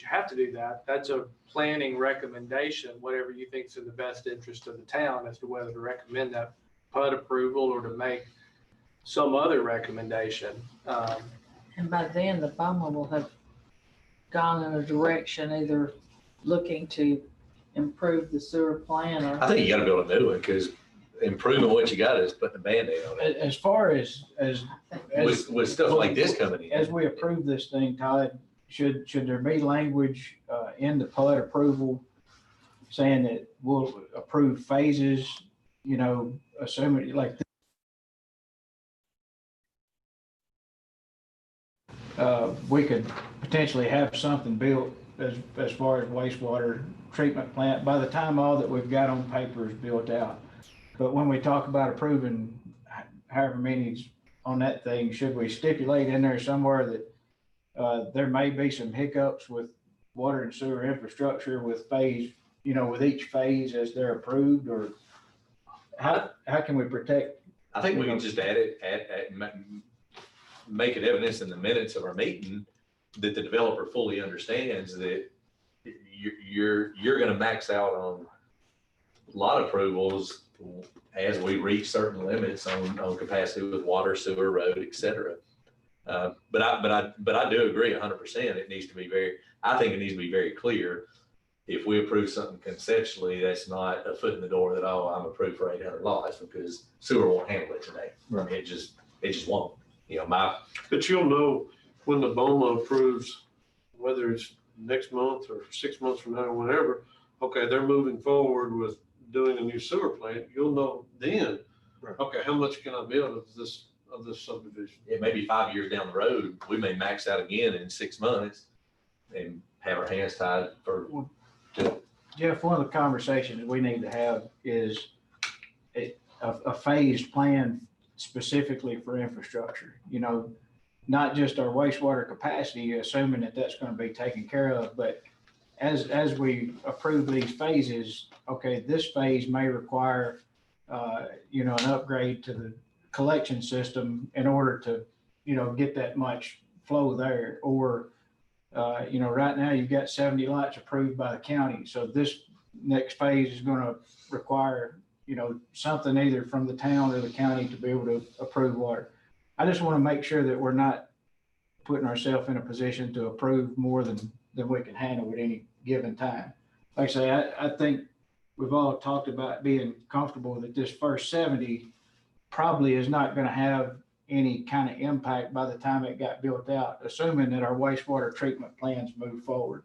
have to do that. That's a planning recommendation, whatever you think is in the best interest of the town as to whether to recommend that PUD approval or to make some other recommendation. And by then, the BUMA will have gone in a direction either looking to improve the sewer plan I or. think you gotta build a new one, because improving what you got is putting a Band-Aid on it. As far as With stuff like this coming as in. we approve this thing, Todd, should there be language in the PUD approval saying that we'll approve phases, assuming like we could potentially have something built as far as wastewater treatment plant by the time all that we've got on paper is built out. But when we talk about approving however many on that thing, should we stipulate in there somewhere that there may be some hiccups with water and sewer infrastructure with phase, with each phase as they're approved, or how can we protect? I think we can just add it, make it evidence in the minutes of our meeting that the developer fully understands that you're gonna max out on lot approvals as we reach certain limits on capacity with water, sewer, road, et cetera. But I do agree 100%. It needs to be I think it needs to be very clear. If we approve something conceptually, that's not a foot in the door that, oh, I'm approved for 800 lots, because sewer won't handle it today. I mean, it just won't. But you'll know when the BOMA approves, whether it's next month or 6 months from now, or whenever, okay, they're moving forward with doing a new sewer plant, you'll know then, Right. okay, how much can I build of this subdivision? It may be 5 years down the road, we may max out again in 6 months and have our hands tied for, Jeff, one of the conversations that we need to have is a phased plan specifically for infrastructure. You know, not just our wastewater capacity, assuming that that's going to be taken care of, but as we approve these phases, okay, this phase may require, you know, an upgrade to the collection system in order to, you know, get that much flow there. Or, you know, right now you've got 70 lots approved by the county. So this next phase is going to require, you know, something either from the town or the county to be able to approve water. I just want to make sure that we're not putting ourselves in a position to approve more than we can handle at any given time. Like I say, I think we've all talked about being comfortable that this first 70 probably is not going to have any kind of impact by the time it got built out, assuming that our wastewater treatment plans move forward.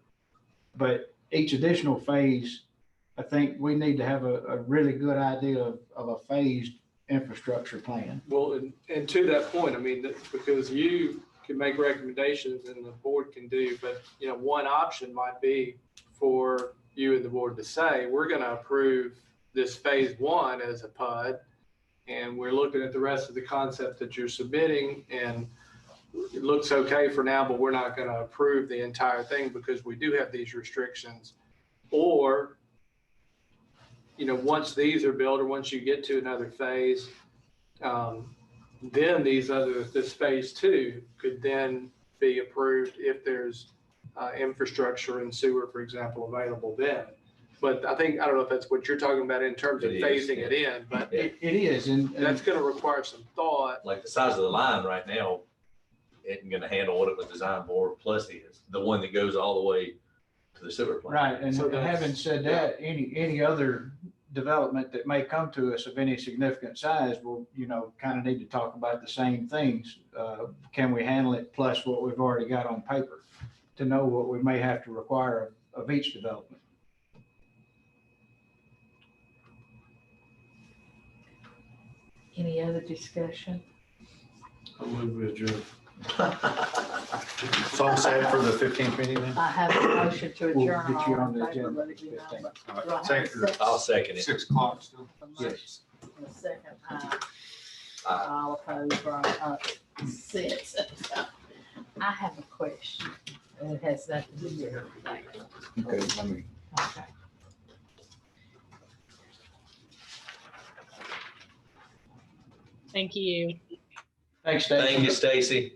But each additional phase, I think we need to have a really good idea of a phased infrastructure plan. Well, and to that point, I mean, because you can make recommendations and the board can do, but, you know, one option might be for you and the board to say, we're going to approve this phase 1 as a PUD, and we're looking at the rest of the concept that you're submitting, and it looks okay for now, but we're not going to approve the entire thing because we do have these restrictions. Or, you know, once these are built, or once you get to another phase, then this phase 2 could then be approved if there's infrastructure and sewer, for example, available then. But I don't know if that's what you're talking about in terms of It is, phasing yeah. it in, but Yeah. It is, and that's going to require some thought. like the size of the line right now, isn't gonna handle what it was designed for, plus the one that goes all the way to the sewer plant. right. And So that's- having said that, any other development that may come to us of any significant size will, you know, kind of need to talk about the same things. Can we handle it plus what we've already got on paper to know what we may have to require of each development? Any other discussion? I'll move with adjourn. So I'm set for the 15th meeting then? I have a motion to We'll adjourn. get you All on in the favor, agenda. let it be known. All Do I right. have a Second. second? I'll second it. 6 o'clock still. Yes. A second, all opposed, right, 6. I have a question, and it has nothing to do with everything. Okay, let me. Okay. Thank you. Thanks, Dave. Thank you, Stacy.